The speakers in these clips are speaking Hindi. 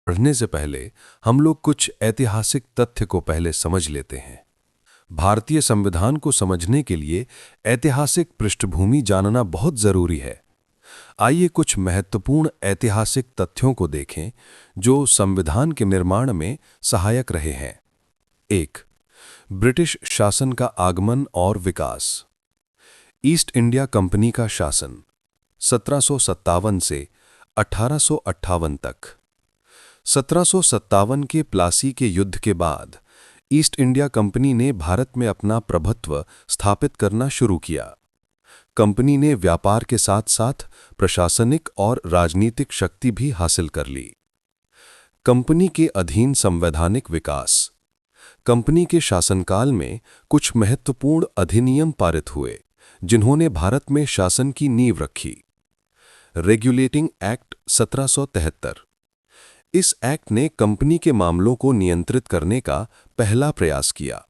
पढ़ने से पहले हम लोग कुछ ऐतिहासिक तथ्य को पहले समझ लेते हैं। भारतीय संविधान को समझने के लिए ऐतिहासिक पृष्ठभूमि जानना बहुत जरूरी है। आइए कुछ महत्वपूर्ण ऐतिहासिक तथ्यों को देखें जो संविधान के निर्माण में सहायक रहे हैं। 1. ब्रिटिश शासन का आगमन और विकास। ईस्ट इंडिया कंपनी का शासन 1757 से 1858 तक। 1757 के प्लासी के युद्ध के बाद ईस्ट इंडिया कंपनी ने भारत में अपना प्रभुत्व स्थापित करना शुरू किया। कंपनी ने व्यापार के साथ साथ प्रशासनिक और राजनीतिक शक्ति भी हासिल कर ली। कंपनी के अधीन संवैधानिक विकास। कंपनी के शासनकाल में कुछ महत्वपूर्ण अधिनियम पारित हुए जिन्होंने भारत में शासन की नींव रखी। Regulating act 1773। इस एक्ट ने कंपनी के मामलों को नियंत्रित करने का पहला प्रयास किया।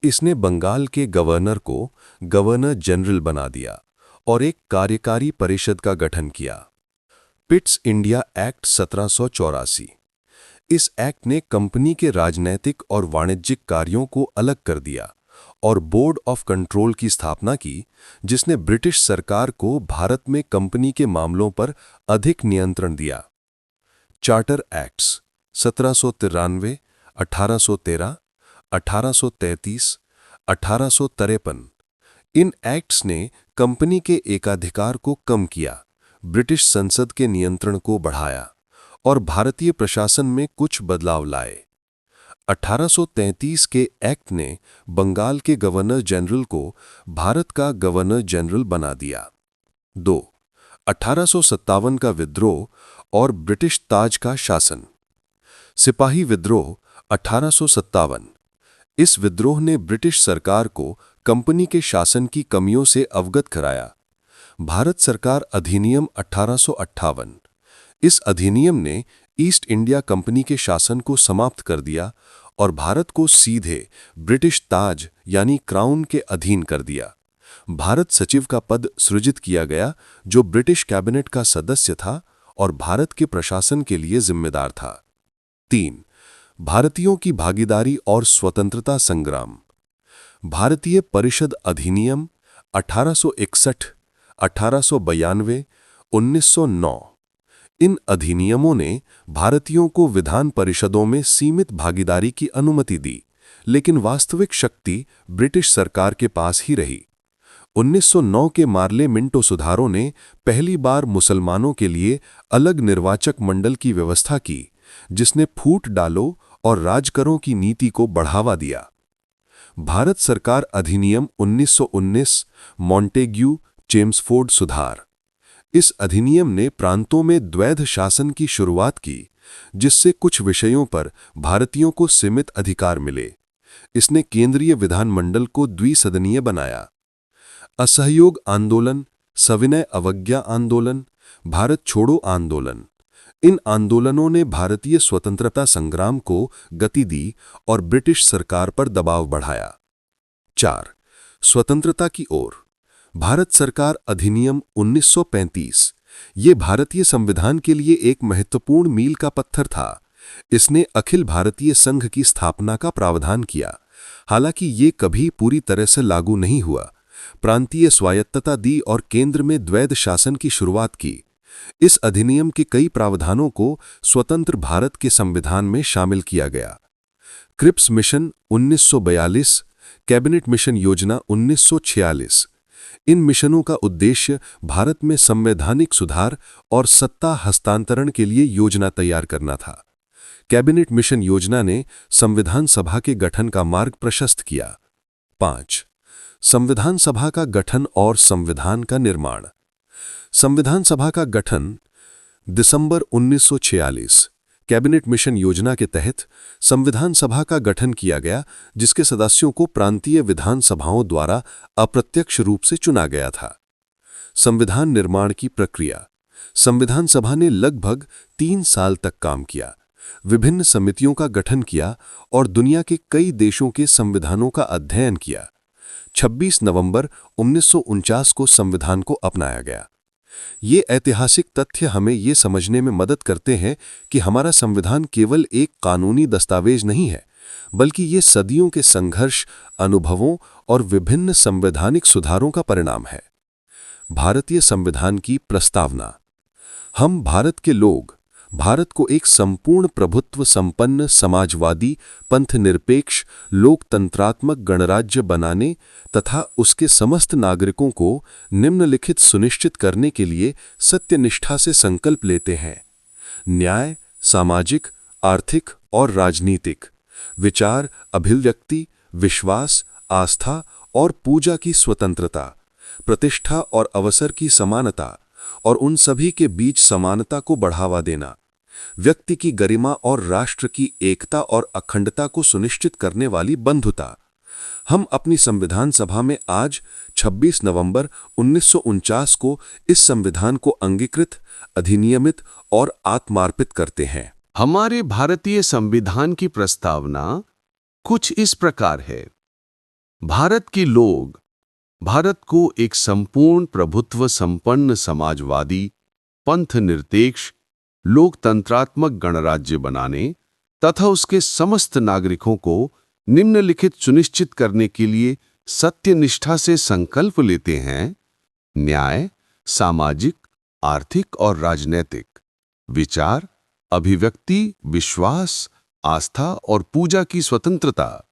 इसने बंगाल के गवर्नर को गवर्नर जनरल बना दिया और एक कार्यकारी परिषद का गठन किया। Pitt's India act 1784। इस एक्ट ने कंपनी के राजनैतिक और वाणिज्यिक कार्यों को अलग कर दिया और बोर्ड ऑफ कंट्रोल की स्थापना की, जिसने ब्रिटिश सरकार को भारत में कंपनी के मामलों पर अधिक नियंत्रण दिया। Charter acts 1793, 1813, 1833, 1853। इन एक्ट्स ने कंपनी के एकाधिकार को कम किया, ब्रिटिश संसद के नियंत्रण को बढ़ाया और भारतीय प्रशासन में कुछ बदलाव लाए। 1833 के एक्ट ने बंगाल के गवर्नर जनरल को भारत का गवर्नर जनरल बना दिया। 2. 1857 का विद्रोह और ब्रिटिश ताज का शासन। सिपाही विद्रोह 1857। इस विद्रोह ने ब्रिटिश सरकार को कंपनी के शासन की कमियों से अवगत कराया। भारत सरकार अधिनियम 1858। इस अधिनियम ने ईस्ट इंडिया कंपनी के शासन को समाप्त कर दिया और भारत को सीधे ब्रिटिश ताज यानी क्राउन के अधीन कर दिया। भारत सचिव का पद सृजित किया गया जो ब्रिटिश कैबिनेट का सदस्य था और भारत के प्रशासन के लिए जिम्मेदार था। 3. भारतीयों की भागीदारी और स्वतंत्रता संग्राम। भारतीय परिषद अधिनियम 1861, 1892, 1909। इन अधिनियमों ने भारतीयों को विधान परिषदों में सीमित भागीदारी की अनुमति दी, लेकिन वास्तविक शक्ति ब्रिटिश सरकार के पास ही रही। 1909 के मार्ले मिंटो सुधारों ने पहली बार मुसलमानों के लिए अलग निर्वाचक मंडल की व्यवस्था की, जिसने फूट डालो और राजकरों की नीति को बढ़ावा दिया। भारत सरकार अधिनियम 1919, मॉन्टेग्यू चेम्सफोर्ड सुधार। इस अधिनियम ने प्रांतों में द्वैध शासन की शुरुआत की, जिससे कुछ विषयों पर भारतीयों को सीमित अधिकार मिले। इसने केंद्रीय विधानमंडल को द्विसदनीय बनाया। असहयोग आंदोलन, सविनय अवज्ञा आंदोलन, भारत छोड़ो आंदोलन। इन आंदोलनों ने भारतीय स्वतंत्रता संग्राम को गति दी और ब्रिटिश सरकार पर दबाव बढ़ाया। 4. स्वतंत्रता की ओर। भारत सरकार अधिनियम 1935। ये भारतीय संविधान के लिए एक महत्वपूर्ण मील का पत्थर था। इसने अखिल भारतीय संघ की स्थापना का प्रावधान किया, हालांकि ये कभी पूरी तरह से लागू नहीं हुआ। प्रांतीय स्वायत्तता दी और केंद्र में द्वैध शासन की शुरुआत की। इस अधिनियम के कई प्रावधानों को स्वतंत्र भारत के संविधान में शामिल किया गया। क्रिप्स मिशन 1942, कैबिनेट मिशन योजना 1946। इन मिशनों का उद्देश्य भारत में संवैधानिक सुधार और सत्ता हस्तांतरण के लिए योजना तैयार करना था। कैबिनेट मिशन योजना ने संविधान सभा के गठन का मार्ग प्रशस्त किया। 5. संविधान सभा का गठन और संविधान का निर्माण। संविधान सभा का गठन दिसंबर 1946। कैबिनेट मिशन योजना के तहत संविधान सभा का गठन किया गया, जिसके सदस्यों को प्रांतीय विधानसभाओं द्वारा अप्रत्यक्ष रूप से चुना गया था। संविधान निर्माण की प्रक्रिया। संविधान सभा ने लगभग 3 साल तक काम किया, विभिन्न समितियों का गठन किया और दुनिया के कई देशों के संविधानों का अध्ययन किया। 26 नवंबर 1949 को संविधान को अपनाया गया। ये ऐतिहासिक तथ्य हमें ये समझने में मदद करते हैं कि हमारा संविधान केवल एक कानूनी दस्तावेज नहीं है, बल्कि ये सदियों के संघर्ष, अनुभवों और विभिन्न संवैधानिक सुधारों का परिणाम है। भारतीय संविधान की प्रस्तावना। हम भारत के लोग भारत को एक संपूर्ण प्रभुत्व संपन्न समाजवादी पंथनिरपेक्ष लोकतंत्रात्मक गणराज्य बनाने तथा उसके समस्त नागरिकों को निम्नलिखित सुनिश्चित करने के लिए सत्यनिष्ठा से संकल्प लेते हैं। न्याय, सामाजिक, आर्थिक और राजनीतिक, विचार, अभिव्यक्ति, विश्वास, आस्था और पूजा की स्वतंत्रता, प्रतिष्ठा और अवसर की समानता और उन सभी के बीच समानता को बढ़ावा देना, व्यक्ति की गरिमा और राष्ट्र की एकता और अखंडता को सुनिश्चित करने वाली बंधुता। हम अपनी संविधान सभा में आज 26 नवंबर 1949 को इस संविधान को अंगीकृत, अधिनियमित और आत्मार्पित करते हैं। हमारे भारतीय संविधान की प्रस्तावना कुछ इस प्रकार है। भारत के लोग भारत को एक संपूर्ण प्रभुत्व संपन्न समाजवादी पंथनिरपेक्ष लोकतंत्रात्मक गणराज्य बनाने तथा उसके समस्त नागरिकों को निम्नलिखित सुनिश्चित करने के लिए सत्यनिष्ठा से संकल्प लेते हैं। न्याय, सामाजिक, आर्थिक और राजनैतिक, विचार, अभिव्यक्ति, विश्वास, आस्था और पूजा की स्वतंत्रता,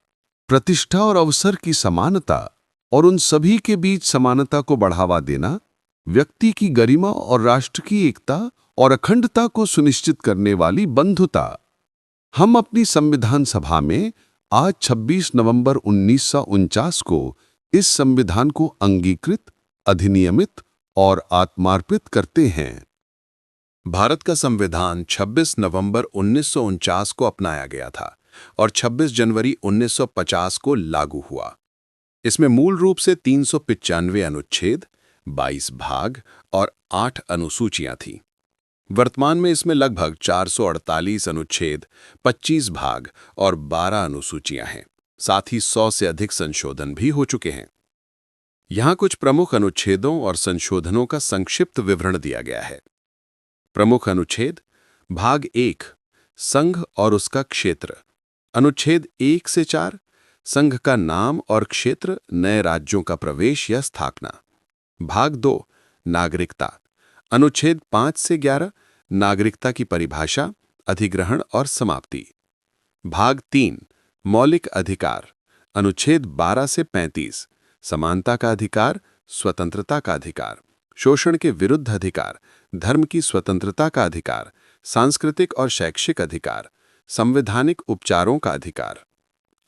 प्रतिष्ठा और अवसर की समानता और उन सभी के बीच समानता को बढ़ावा देना, व्यक्ति की गरिमा और राष्ट्र की एकता और अखंडता को सुनिश्चित करने वाली बंधुता। हम अपनी संविधान सभा में आज 26 नवंबर 1949 को इस संविधान को अंगीकृत, अधिनियमित और आत्मार्पित करते हैं। भारत का संविधान 26 नवंबर 1949 को अपनाया गया था और 26 जनवरी 1950 को लागू हुआ। इसमें मूल रूप से 395 अनुच्छेद, 22 भाग और 8 अनुसूचियां थीं। वर्तमान में इसमें लगभग 448 अनुच्छेद, 25 भाग और 12 अनुसूचियां हैं। साथ ही 100 से अधिक संशोधन भी हो चुके हैं। यहां कुछ प्रमुख अनुच्छेदों और संशोधनों का संक्षिप्त विवरण दिया गया है। प्रमुख अनुच्छेद। भाग 1, संघ और उसका क्षेत्र। अनुच्छेद 1 से 4, संघ का नाम और क्षेत्र, नए राज्यों का प्रवेश या स्थापना। भाग 2, नागरिकता। अनुच्छेद 5 से 11, नागरिकता की परिभाषा, अधिग्रहण और समाप्ति। भाग 3, मौलिक अधिकार। अनुच्छेद 12 से 35, समानता का अधिकार, स्वतंत्रता का अधिकार, शोषण के विरुद्ध अधिकार, धर्म की स्वतंत्रता का अधिकार, सांस्कृतिक और शैक्षिक अधिकार, संवैधानिक उपचारों का अधिकार।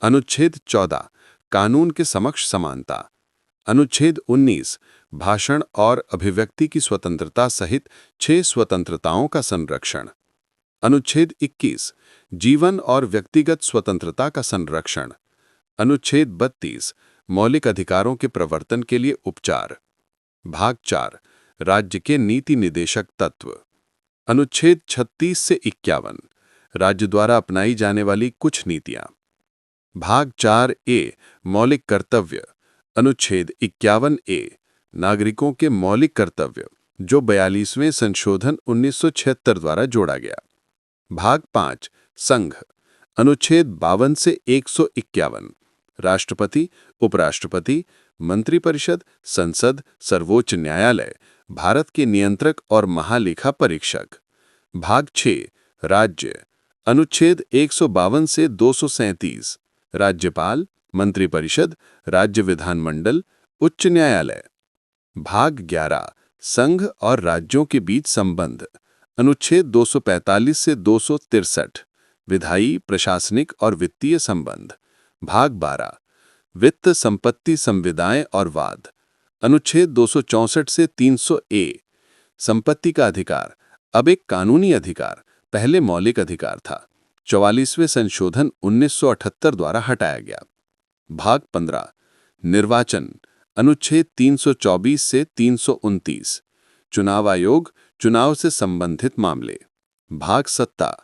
अनुच्छेद 14, कानून के समक्ष समानता। अनुच्छेद 19, भाषण और अभिव्यक्ति की स्वतंत्रता सहित 6 स्वतंत्रताओं का संरक्षण। अनुच्छेद 21, जीवन और व्यक्तिगत स्वतंत्रता का संरक्षण। अनुच्छेद 32, मौलिक अधिकारों के प्रवर्तन के लिए उपचार। भाग 4, राज्य के नीति निदेशक तत्व। अनुच्छेद 36 से 51, राज्य द्वारा अपनाई जाने वाली कुछ नीतियां। भाग 4 ए, मौलिक कर्तव्य। अनुच्छेद 51 ए, नागरिकों के मौलिक कर्तव्य, जो 42वें संशोधन 1976 द्वारा जोड़ा गया। भाग 5, संघ। अनुच्छेद 52 से 151, राष्ट्रपति, उपराष्ट्रपति, मंत्रिपरिषद, संसद, सर्वोच्च न्यायालय, भारत के नियंत्रक और महालेखा परीक्षक। भाग 6, राज्य। अनुच्छेद 152 से 237, राज्यपाल, मंत्रिपरिषद, राज्य विधानमंडल, उच्च न्यायालय। भाग 11, संघ और राज्यों के बीच संबंध। अनुच्छेद 245 से 263, विधायी, प्रशासनिक और वित्तीय संबंध। भाग 12, वित्त, संपत्ति, संविदाएं और वाद। अनुच्छेद 264 से 300 ए, संपत्ति का अधिकार, अब एक कानूनी अधिकार, पहले मौलिक अधिकार था। 44वें संशोधन 1978 द्वारा हटाया गया। भाग 15, निर्वाचन। अनुच्छेद 324 से 329, चुनाव आयोग, चुनाव से संबंधित मामले। भाग 17,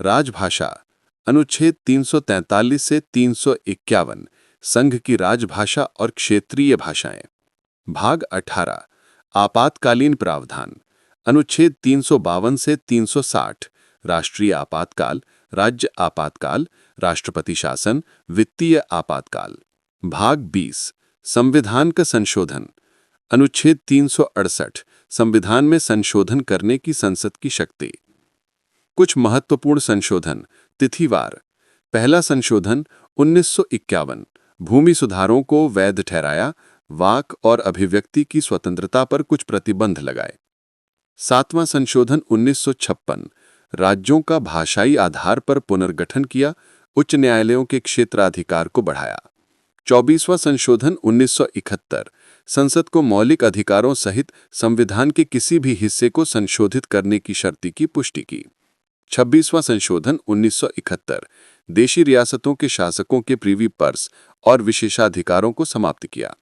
राजभाषा। अनुच्छेद 343 से 351, संघ की राजभाषा और क्षेत्रीय भाषाएं। भाग 18, आपातकालीन प्रावधान। अनुच्छेद 352 से 360 राष्ट्रीय आपातकाल, राज्य आपातकाल, राष्ट्रपति शासन, वित्तीय आपातकाल। भाग 20 संविधान का संशोधन। अनुच्छेद 368 संविधान में संशोधन करने की संसद की शक्ति। कुछ महत्वपूर्ण संशोधन तिथिवार। पहला संशोधन 1951 भूमि सुधारों को वैध ठहराया, वाक और अभिव्यक्ति की स्वतंत्रता पर कुछ प्रतिबंध लगाए। सातवां संशोधन 1956 राज्यों का भाषाई आधार पर पुनर्गठन किया, उच्च न्यायालयों के क्षेत्राधिकार को बढ़ाया। 24वां संशोधन 1971 संसद को मौलिक अधिकारों सहित संविधान के किसी भी हिस्से को संशोधित करने की शर्त की पुष्टि की। 26वां संशोधन 1971 देशी रियासतों के शासकों के प्रीवी पर्स और विशेषाधिकारों को समाप्त किया।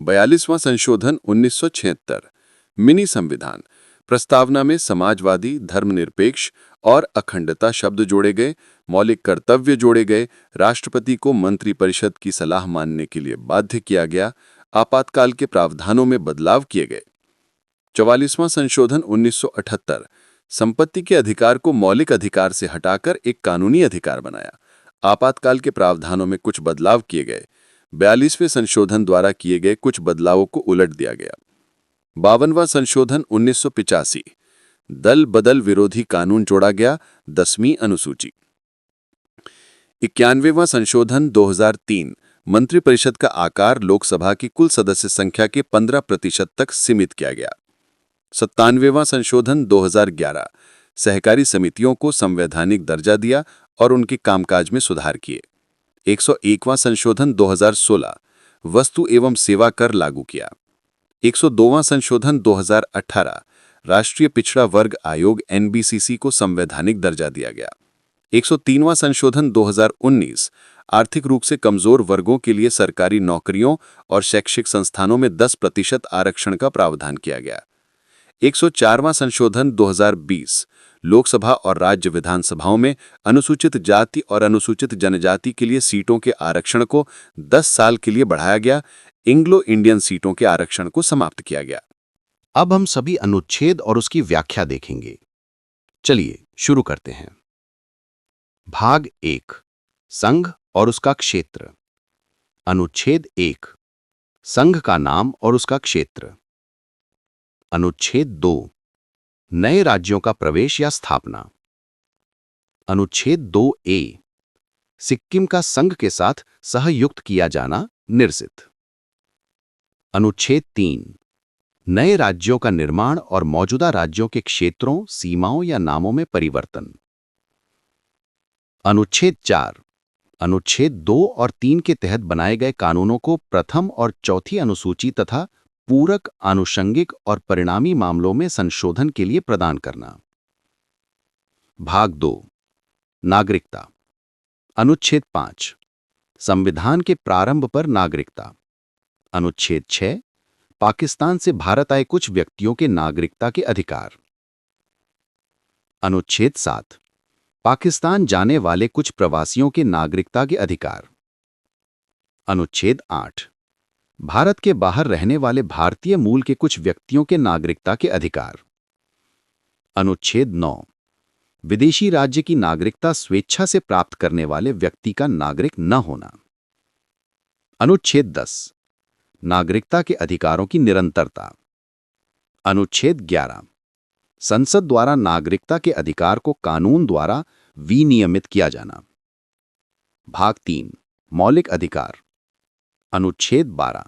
42वां संशोधन 1976 मिनी संविधान। प्रस्तावना में समाजवादी, धर्मनिरपेक्ष और अखंडता शब्द जोड़े गए, मौलिक कर्तव्य जोड़े गए, राष्ट्रपति को मंत्रिपरिषद की सलाह मानने के लिए बाध्य किया गया, आपातकाल के प्रावधानों में बदलाव किए गए। 44वां संशोधन 1978 संपत्ति के अधिकार को मौलिक अधिकार से हटाकर एक कानूनी अधिकार बनाया, आपातकाल के प्रावधानों में कुछ बदलाव किए गए। 42वें संशोधन द्वारा किए गए कुछ बदलावों को उलट दिया गया। 52वां संशोधन 1985 दल बदल विरोधी कानून जोड़ा गया, 10वीं अनुसूची। 91वां संशोधन 2003 मंत्रिपरिषद का आकार लोकसभा की कुल सदस्य संख्या के 15% तक सीमित किया गया। 97वां संशोधन 2011 सहकारी समितियों को संवैधानिक दर्जा दिया और उनके कामकाज में सुधार किए। 101वां संशोधन 2016 वस्तु एवं सेवा कर लागू किया। 102वां संशोधन 2018 राष्ट्रीय पिछड़ा वर्ग आयोग NBCC को संवैधानिक दर्जा दिया गया। 103वां संशोधन 2019 आर्थिक रूप से कमजोर वर्गों के लिए सरकारी नौकरियों और शैक्षिक संस्थानों में 10% आरक्षण का प्रावधान किया गया। 104वां संशोधन 2020 लोकसभा और राज्य विधानसभाओं में अनुसूचित जाति और अनुसूचित जनजाति के लिए सीटों के आरक्षण को 10 साल के लिए बढ़ाया गया। एंग्लो इंडियन सीटों के आरक्षण को समाप्त किया गया। अब हम सभी अनुच्छेद और उसकी व्याख्या देखेंगे। चलिए शुरू करते हैं। भाग 1 संघ और उसका क्षेत्र। अनुच्छेद 1 संघ का नाम और उसका क्षेत्र। अनुच्छेद 2 नए राज्यों का प्रवेश या स्थापना। अनुच्छेद 2A सिक्किम का संघ के साथ सहयुक्त किया जाना निर्जित। अनुच्छेद 3 नए राज्यों का निर्माण और मौजूदा राज्यों के क्षेत्रों, सीमाओं या नामों में परिवर्तन। अनुच्छेद 4 अनुच्छेद 2 और 3 के तहत बनाए गए कानूनों को प्रथम और चौथी अनुसूची तथा पूरक, आनुषंगिक और परिणामी मामलों में संशोधन के लिए प्रदान करना। भाग 2 नागरिकता। अनुच्छेद 5 संविधान के प्रारंभ पर नागरिकता। अनुच्छेद 6 पाकिस्तान से भारत आए कुछ व्यक्तियों के नागरिकता के अधिकार। अनुच्छेद 7 पाकिस्तान जाने वाले कुछ प्रवासियों के नागरिकता के अधिकार। अनुच्छेद 8 भारत के बाहर रहने वाले भारतीय मूल के कुछ व्यक्तियों के नागरिकता के अधिकार। अनुच्छेद 9 विदेशी राज्य की नागरिकता स्वेच्छा से प्राप्त करने वाले व्यक्ति का नागरिक न होना। अनुच्छेद 10 नागरिकता के अधिकारों की निरंतरता। अनुच्छेद 11 संसद द्वारा नागरिकता के अधिकार को कानून द्वारा विनियमित किया जाना। भाग 3 मौलिक अधिकार। अनुच्छेद 12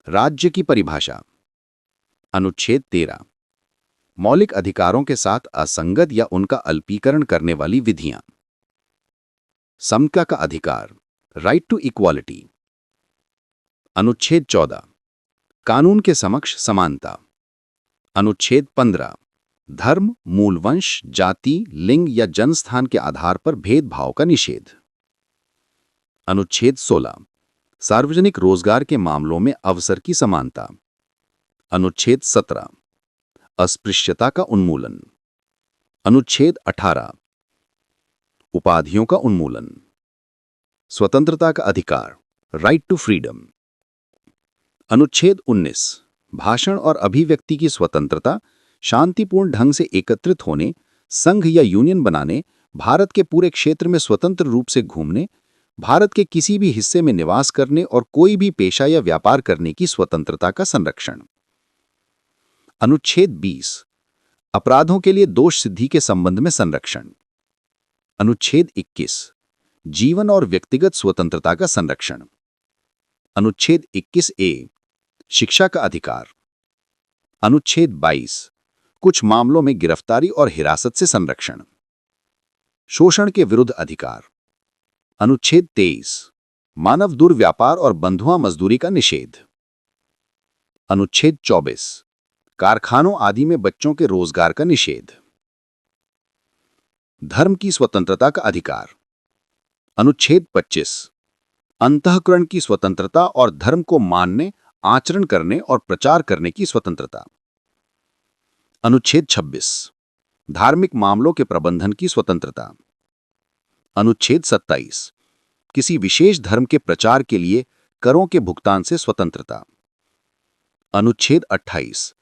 राज्य की परिभाषा। अनुच्छेद 13 मौलिक अधिकारों के साथ असंगत या उनका अल्पीकरण करने वाली विधियां। समता का अधिकार, राइट टू इक्वालिटी। अनुच्छेद 14 कानून के समक्ष समानता। अनुच्छेद 15 धर्म, मूलवंश, जाति, लिंग या जन्मस्थान के आधार पर भेदभाव का निषेध। अनुच्छेद 16 सार्वजनिक रोजगार के मामलों में अवसर की समानता। अनुच्छेद 17 अस्पृश्यता का उन्मूलन। अनुच्छेद 18 उपाधियों का उन्मूलन। स्वतंत्रता का अधिकार, राइट टू फ्रीडम। अनुच्छेद 19 भाषण और अभिव्यक्ति की स्वतंत्रता, शांतिपूर्ण ढंग से एकत्रित होने, संघ या यूनियन बनाने, भारत के पूरे क्षेत्र में स्वतंत्र रूप से घूमने, भारत के किसी भी हिस्से में निवास करने और कोई भी पेशा या व्यापार करने की स्वतंत्रता का संरक्षण। अनुच्छेद 20 अपराधों के लिए दोष सिद्धि के संबंध में संरक्षण। अनुच्छेद 21 जीवन और व्यक्तिगत स्वतंत्रता का संरक्षण। अनुच्छेद 21A शिक्षा का अधिकार। अनुच्छेद 22 कुछ मामलों में गिरफ्तारी और हिरासत से संरक्षण। शोषण के विरुद्ध अधिकार। अनुच्छेद 23 मानव दुर्व्यापार और बंधुआ मजदूरी का निषेध। अनुच्छेद 24 कारखानों आदि में बच्चों के रोजगार का निषेध। धर्म की स्वतंत्रता का अधिकार। अनुच्छेद 25 अंतःकरण की स्वतंत्रता और धर्म को मानने, आचरण करने और प्रचार करने की स्वतंत्रता। अनुच्छेद 26 धार्मिक मामलों के प्रबंधन की स्वतंत्रता। अनुच्छेद 27 किसी विशेष धर्म के प्रचार के लिए करों के भुगतान से स्वतंत्रता। अनुच्छेद 28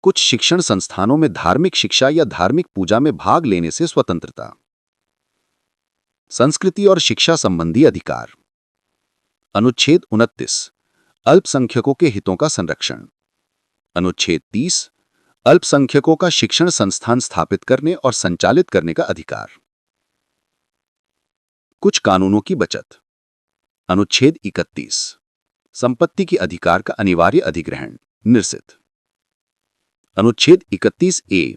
कुछ शिक्षण संस्थानों में धार्मिक शिक्षा या धार्मिक पूजा में भाग लेने से स्वतंत्रता। संस्कृति और शिक्षा संबंधी अधिकार। अनुच्छेद 29 अल्पसंख्यकों के हितों का संरक्षण। अनुच्छेद 30 अल्पसंख्यकों का शिक्षण संस्थान स्थापित करने और संचालित करने का अधिकार। कुछ कानूनों की बचत। अनुच्छेद 31 संपत्ति के अधिकार का अनिवार्य अधिग्रहण निरसित। अनुच्छेद 31A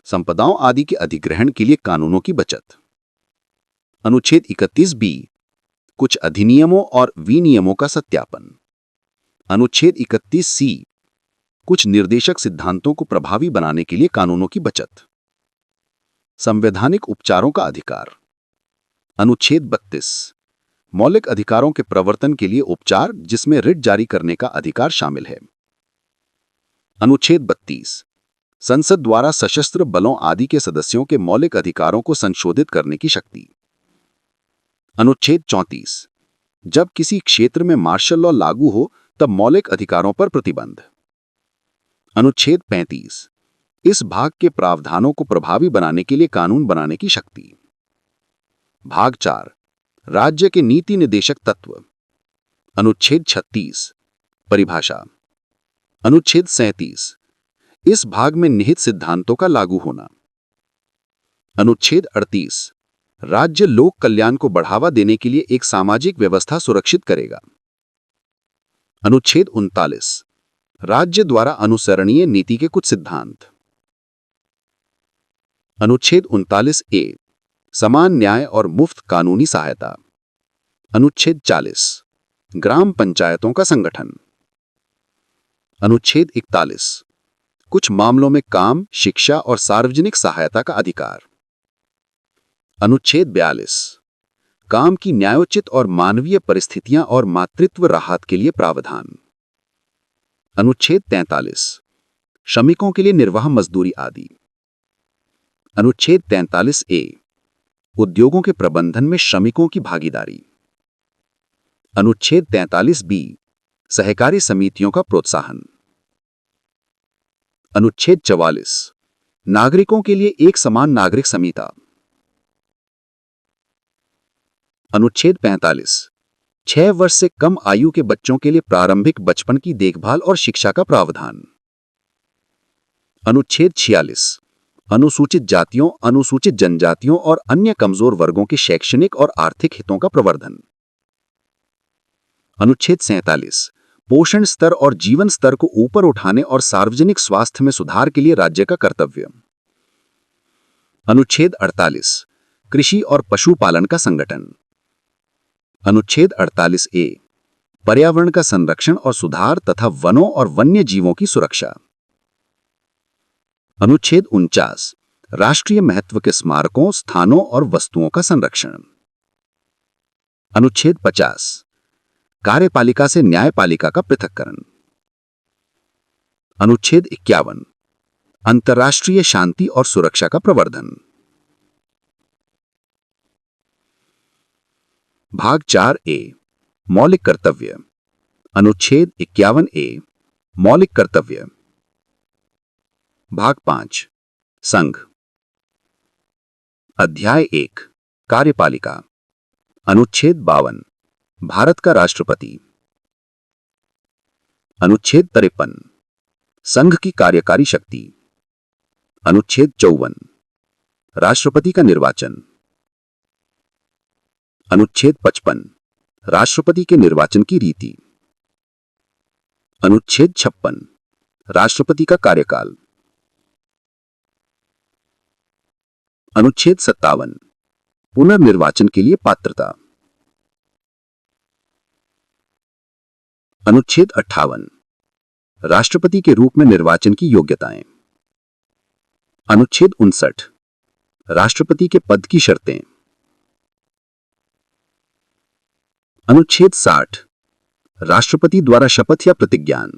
संपदाओं आदि के अधिग्रहण के लिए कानूनों की बचत। अनुच्छेद 31B कुछ अधिनियमों और विनियमों का सत्यापन। अनुच्छेद 31C कुछ निर्देशक सिद्धांतों को प्रभावी बनाने के लिए कानूनों की बचत। संवैधानिक उपचारों का अधिकार। अनुच्छेद 32 मौलिक अधिकारों के प्रवर्तन के लिए उपचार जिसमें रिट जारी करने का अधिकार शामिल है। अनुच्छेद 32 संसद द्वारा सशस्त्र बलों आदि के सदस्यों के मौलिक अधिकारों को संशोधित करने की शक्ति। अनुच्छेद 34 जब किसी क्षेत्र में मार्शल लॉ लागू हो तब मौलिक अधिकारों पर प्रतिबंध। अनुच्छेद 35 इस भाग के प्रावधानों को प्रभावी बनाने के लिए कानून बनाने की शक्ति। भाग 4 राज्य के नीति निर्देशक तत्व। अनुच्छेद 36 परिभाषा। अनुच्छेद 37 इस भाग में निहित सिद्धांतों का लागू होना। अनुच्छेद 38 राज्य लोक कल्याण को बढ़ावा देने के लिए एक सामाजिक व्यवस्था सुरक्षित करेगा। अनुच्छेद 39 राज्य द्वारा अनुसरणीय नीति के कुछ सिद्धांत। अनुच्छेद 39A समान न्याय और मुफ्त कानूनी सहायता। अनुच्छेद 40 ग्राम पंचायतों का संगठन। अनुच्छेद 41 कुछ मामलों में काम, शिक्षा और सार्वजनिक सहायता का अधिकार। अनुच्छेद 42 काम की न्यायोचित और मानवीय परिस्थितियां और मातृत्व राहत के लिए प्रावधान। अनुच्छेद 43 श्रमिकों के लिए निर्वाह मजदूरी आदि। अनुच्छेद 43A उद्योगों के प्रबंधन में श्रमिकों की भागीदारी। अनुच्छेद 43B सहकारी समितियों का प्रोत्साहन। अनुच्छेद 44 नागरिकों के लिए एक समान नागरिक संहिता। अनुच्छेद 45 6 वर्ष से कम आयु के बच्चों के लिए प्रारंभिक बचपन की देखभाल और शिक्षा का प्रावधान। अनुच्छेद 46 अनुसूचित जातियों, अनुसूचित जनजातियों और अन्य कमजोर वर्गों के शैक्षणिक और आर्थिक हितों का प्रवर्धन। अनुच्छेद 47 पोषण स्तर और जीवन स्तर को ऊपर उठाने और सार्वजनिक स्वास्थ्य में सुधार के लिए राज्य का कर्तव्य। अनुच्छेद 48 कृषि और पशुपालन का संगठन। अनुच्छेद 48A पर्यावरण का संरक्षण और सुधार तथा वनों और वन्य जीवों की सुरक्षा। अनुच्छेद 49 राष्ट्रीय महत्व के स्मारकों, स्थानों और वस्तुओं का संरक्षण। अनुच्छेद 50 कार्यपालिका से न्यायपालिका का पृथक्करण। अनुच्छेद 51 अंतर्राष्ट्रीय शांति और सुरक्षा का प्रवर्धन। भाग 4A मौलिक कर्तव्य। अनुच्छेद 51A मौलिक कर्तव्य। भाग 5 संघ। अध्याय 1 कार्यपालिका। अनुच्छेद 52 भारत का राष्ट्रपति। अनुच्छेद 53 संघ की कार्यकारी शक्ति। अनुच्छेद 54 राष्ट्रपति का निर्वाचन। अनुच्छेद 55 राष्ट्रपति के निर्वाचन की रीति। अनुच्छेद 56 राष्ट्रपति का कार्यकाल। अनुच्छेद 57 पुनर्निर्वाचन के लिए पात्रता। अनुच्छेद 58 राष्ट्रपति के रूप में निर्वाचन की योग्यताएं। अनुच्छेद 59 राष्ट्रपति के पद की शर्तें। अनुच्छेद 60 राष्ट्रपति द्वारा शपथ या प्रतिज्ञान।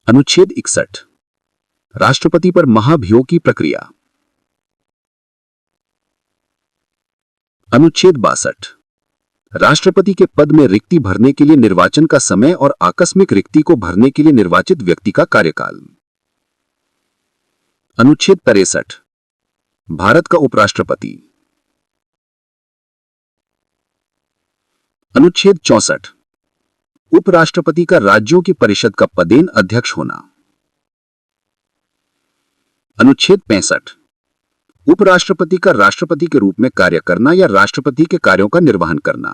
अनुच्छेद 61 राष्ट्रपति पर महाभियोग की प्रक्रिया। अनुच्छेद 62 राष्ट्रपति के पद में रिक्ति भरने के लिए निर्वाचन का समय और आकस्मिक रिक्ति को भरने के लिए निर्वाचित व्यक्ति का कार्यकाल। अनुच्छेद 63 भारत का उपराष्ट्रपति। अनुच्छेद 64 उपराष्ट्रपति का राज्यों की परिषद का पदेन अध्यक्ष होना। अनुच्छेद 65 उपराष्ट्रपति का राष्ट्रपति के रूप में कार्य करना या राष्ट्रपति के कार्यों का निर्वहन करना।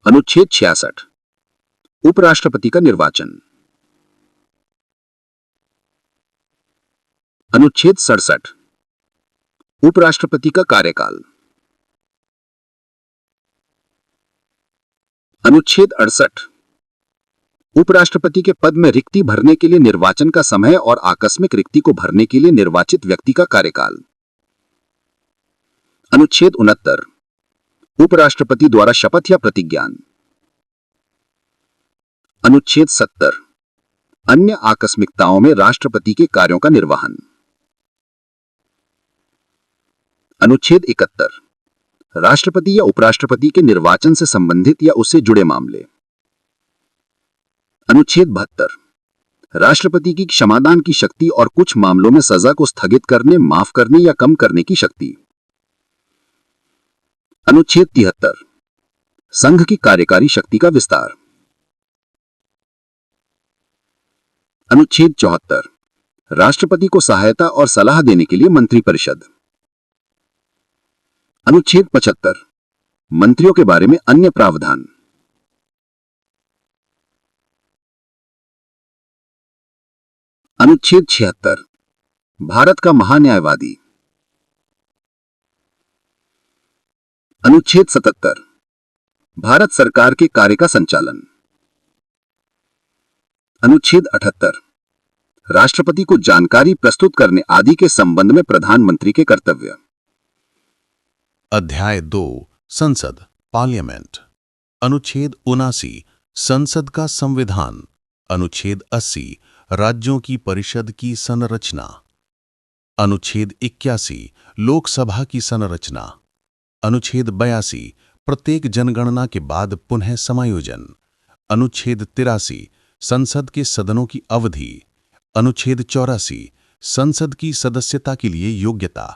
अनुच्छेद 66 उपराष्ट्रपति का निर्वाचन। अनुच्छेद 67 उपराष्ट्रपति का कार्यकाल। अनुच्छेद 68 उपराष्ट्रपति के पद में रिक्ति भरने के लिए निर्वाचन का समय और आकस्मिक रिक्ति को भरने के लिए निर्वाचित व्यक्ति का कार्यकाल। अनुच्छेद 69 उपराष्ट्रपति द्वारा शपथ या प्रतिज्ञान। अनुच्छेद 70 अन्य आकस्मिकताओं में राष्ट्रपति के कार्यों का निर्वहन। अनुच्छेद 71 राष्ट्रपति या उपराष्ट्रपति के निर्वाचन से संबंधित या उससे जुड़े मामले। अनुच्छेद 72 राष्ट्रपति की क्षमादान की शक्ति और कुछ मामलों में सजा को स्थगित करने, माफ करने या कम करने की शक्ति। अनुच्छेद 73 संघ की कार्यकारी शक्ति का विस्तार। अनुच्छेद 74 राष्ट्रपति को सहायता और सलाह देने के लिए मंत्रिपरिषद। अनुच्छेद 75 मंत्रियों के बारे में अन्य प्रावधान। अनुच्छेद 76 भारत का महान्यायवादी। अनुच्छेद 77 भारत सरकार के कार्य का संचालन। अनुच्छेद 78 राष्ट्रपति को जानकारी प्रस्तुत करने आदि के संबंध में प्रधानमंत्री के कर्तव्य। अध्याय 2 संसद पार्लियामेंट। अनुच्छेद 79 संसद का संविधान। अनुच्छेद 80 राज्यों की परिषद की संरचना। अनुच्छेद 81 लोकसभा की संरचना। अनुच्छेद 82 प्रत्येक जनगणना के बाद पुनः समायोजन। अनुच्छेद 83 संसद के सदनों की अवधि। अनुच्छेद 84 संसद की सदस्यता के लिए योग्यता।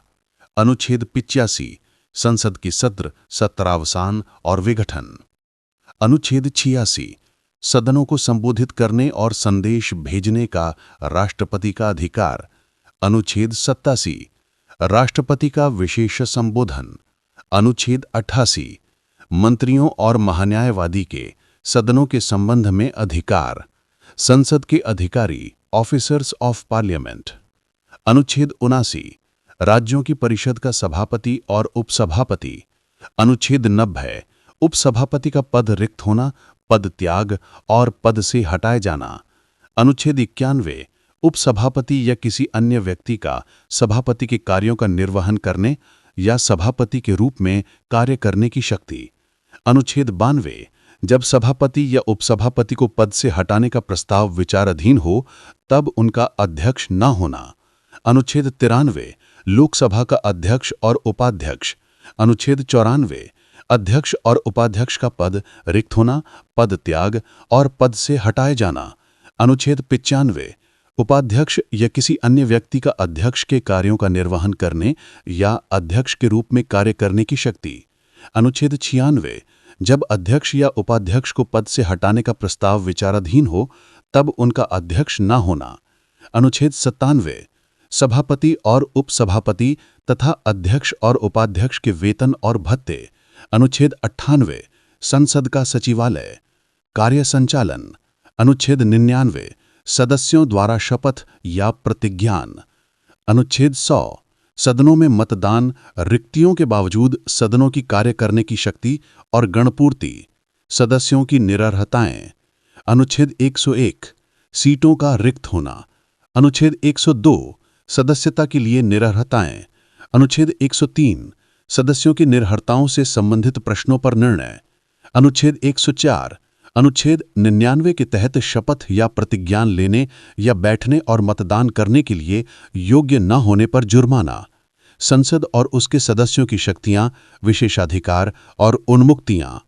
अनुच्छेद 85 संसद के सत्र, सत्रावसान और विघटन। अनुच्छेद 86 सदनों को संबोधित करने और संदेश भेजने का राष्ट्रपति का अधिकार। अनुच्छेद 87 राष्ट्रपति का विशेष संबोधन। अनुच्छेद 88 मंत्रियों और महान्यायवादी के सदनों के संबंध में अधिकार। संसद के अधिकारी ऑफिसर्स ऑफ पार्लियामेंट। अनुच्छेद 79 राज्यों की परिषद का सभापति और उपसभापति। अनुच्छेद 90 उपसभापति का पद रिक्त होना, पद त्याग और पद से हटाए जाना। अनुच्छेद 91 उपसभापति या किसी अन्य व्यक्ति का सभापति के कार्यों का निर्वहन करने या सभापति के रूप में कार्य करने की शक्ति। अनुच्छेद 92 जब सभापति या उपसभापति को पद से हटाने का प्रस्ताव विचाराधीन हो तब उनका अध्यक्ष न होना। अनुच्छेद 93 लोकसभा का अध्यक्ष और उपाध्यक्ष। अनुच्छेद 94 अध्यक्ष और उपाध्यक्ष का पद रिक्त होना, पद त्याग और पद से हटाए जाना। अनुच्छेद 95 उपाध्यक्ष या किसी अन्य व्यक्ति का अध्यक्ष के कार्यों का निर्वहन करने या अध्यक्ष के रूप में कार्य करने की शक्ति। अनुच्छेद 96 जब अध्यक्ष या उपाध्यक्ष को पद से हटाने का प्रस्ताव विचाराधीन हो तब उनका अध्यक्ष न होना। अनुच्छेद 97 सभापति और उपसभापति तथा अध्यक्ष और उपाध्यक्ष के वेतन और भत्ते। अनुच्छेद 98 संसद का सचिवालय, कार्य संचालन। अनुच्छेद 99 सदस्यों द्वारा शपथ या प्रतिज्ञान। अनुच्छेद 100 सदनों में मतदान, रिक्तियों के बावजूद सदनों की कार्य करने की शक्ति और गणपूर्ति। सदस्यों की निरर्हताएं। अनुच्छेद 101 सीटों का रिक्त होना। अनुच्छेद 102 सदस्यता के लिए निरर्हताएं। अनुच्छेद 103 सदस्यों की निरर्हताओं से संबंधित प्रश्नों पर निर्णय। अनुच्छेद 104 अनुच्छेद 99 के तहत शपथ या प्रतिज्ञान लेने या बैठने और मतदान करने के लिए योग्य न होने पर जुर्माना। संसद और उसके सदस्यों की शक्तियां, विशेषाधिकार और उन्मुक्तियां।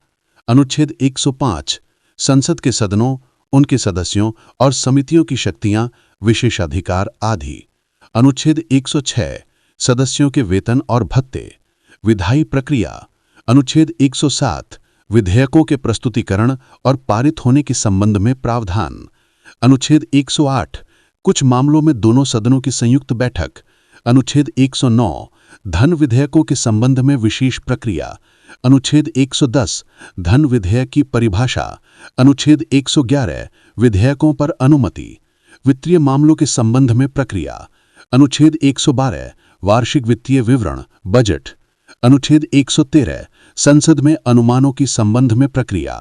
अनुच्छेद 105 संसद के सदनों, उनके सदस्यों और समितियों की शक्तियां, विशेषाधिकार आदि। अनुच्छेद 106 सदस्यों के वेतन और भत्ते। विधायी प्रक्रिया। अनुच्छेद 107 विधेयकों के प्रस्तुतिकरण और पारित होने के संबंध में प्रावधान। अनुच्छेद 108 कुछ मामलों में दोनों सदनों की संयुक्त बैठक। अनुच्छेद 109 धन विधेयकों के संबंध में विशेष प्रक्रिया। अनुच्छेद 110 धन विधेयक की परिभाषा। अनुच्छेद 111 विधेयकों पर अनुमति। वित्तीय मामलों के संबंध में प्रक्रिया। अनुच्छेद 112 वार्षिक वित्तीय विवरण, बजट। अनुच्छेद 113 संसद में अनुमानों की संबंध में प्रक्रिया।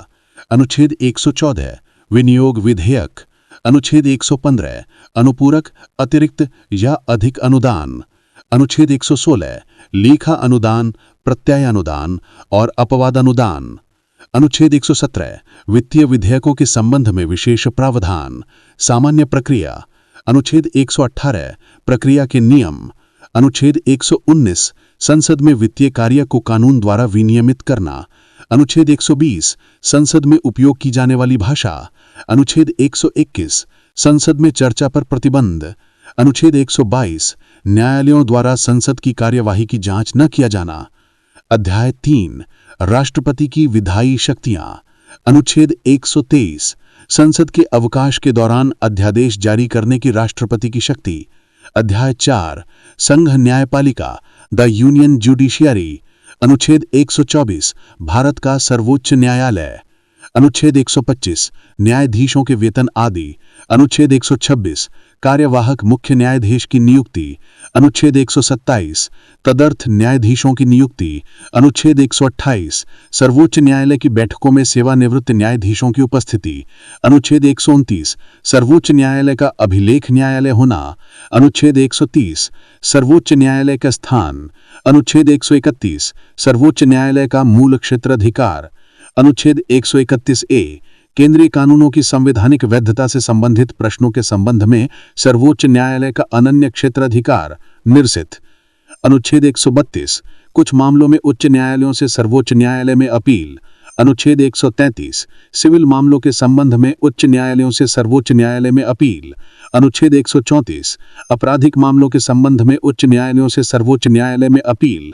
अनुच्छेद 114 विनियोग विधेयक। अनुच्छेद 115 अनुपूरक, अतिरिक्त या अधिक अनुदान। अनुच्छेद 116 लेखा अनुदान, प्रत्ययानुदान और अपवादानुदान। अनुच्छेद 117 वित्तीय विधेयकों के संबंध में विशेष प्रावधान। सामान्य प्रक्रिया। अनुच्छेद 118 प्रक्रिया के नियम। अनुच्छेद 119 संसद में वित्तीय कार्य को कानून द्वारा विनियमित करना। अनुच्छेद 120 संसद में उपयोग की जाने वाली भाषा। अनुच्छेद 121 संसद में चर्चा पर प्रतिबंध। अनुच्छेद 122 न्यायालयों द्वारा संसद की कार्यवाही की जांच न किया जाना। अध्याय 3 राष्ट्रपति की विधायी शक्तियां। अनुच्छेद 123 संसद के अवकाश के दौरान अध्यादेश जारी करने की राष्ट्रपति की शक्ति। अध्याय 4 संघ न्यायपालिका, द यूनियन जुडिशियरी। अनुच्छेद 124 भारत का सर्वोच्च न्यायालय। अनुच्छेद 125 न्यायाधीशों के वेतन आदि। अनुच्छेद 126 कार्यवाहक मुख्य न्यायाधीश की नियुक्ति। अनुच्छेद 127 तदर्थ न्यायाधीशों की नियुक्ति। अनुच्छेद 128 सर्वोच्च न्यायालय की बैठकों में सेवानिवृत्त न्यायाधीशों की उपस्थिति। अनुच्छेद 129 सर्वोच्च न्यायालय का अभिलेख न्यायालय होना। अनुच्छेद 130 सर्वोच्च न्यायालय का स्थान। अनुच्छेद 131 सर्वोच्च न्यायालय का मूल क्षेत्राधिकार। अनुच्छेद 131 ए केंद्रीय कानूनों की संवैधानिक वैधता से संबंधित प्रश्नों के संबंध में सर्वोच्च न्यायालय का अनन्य क्षेत्राधिकार निरसित। अनुच्छेद 132 कुछ मामलों में उच्च न्यायालयों से सर्वोच्च न्यायालय में अपील। अनुच्छेद 133 सिविल मामलों के संबंध में उच्च न्यायालयों से सर्वोच्च न्यायालय में अपील। अनुच्छेद 134 आपराधिक मामलों के संबंध में उच्च न्यायालयों से सर्वोच्च न्यायालय में अपील।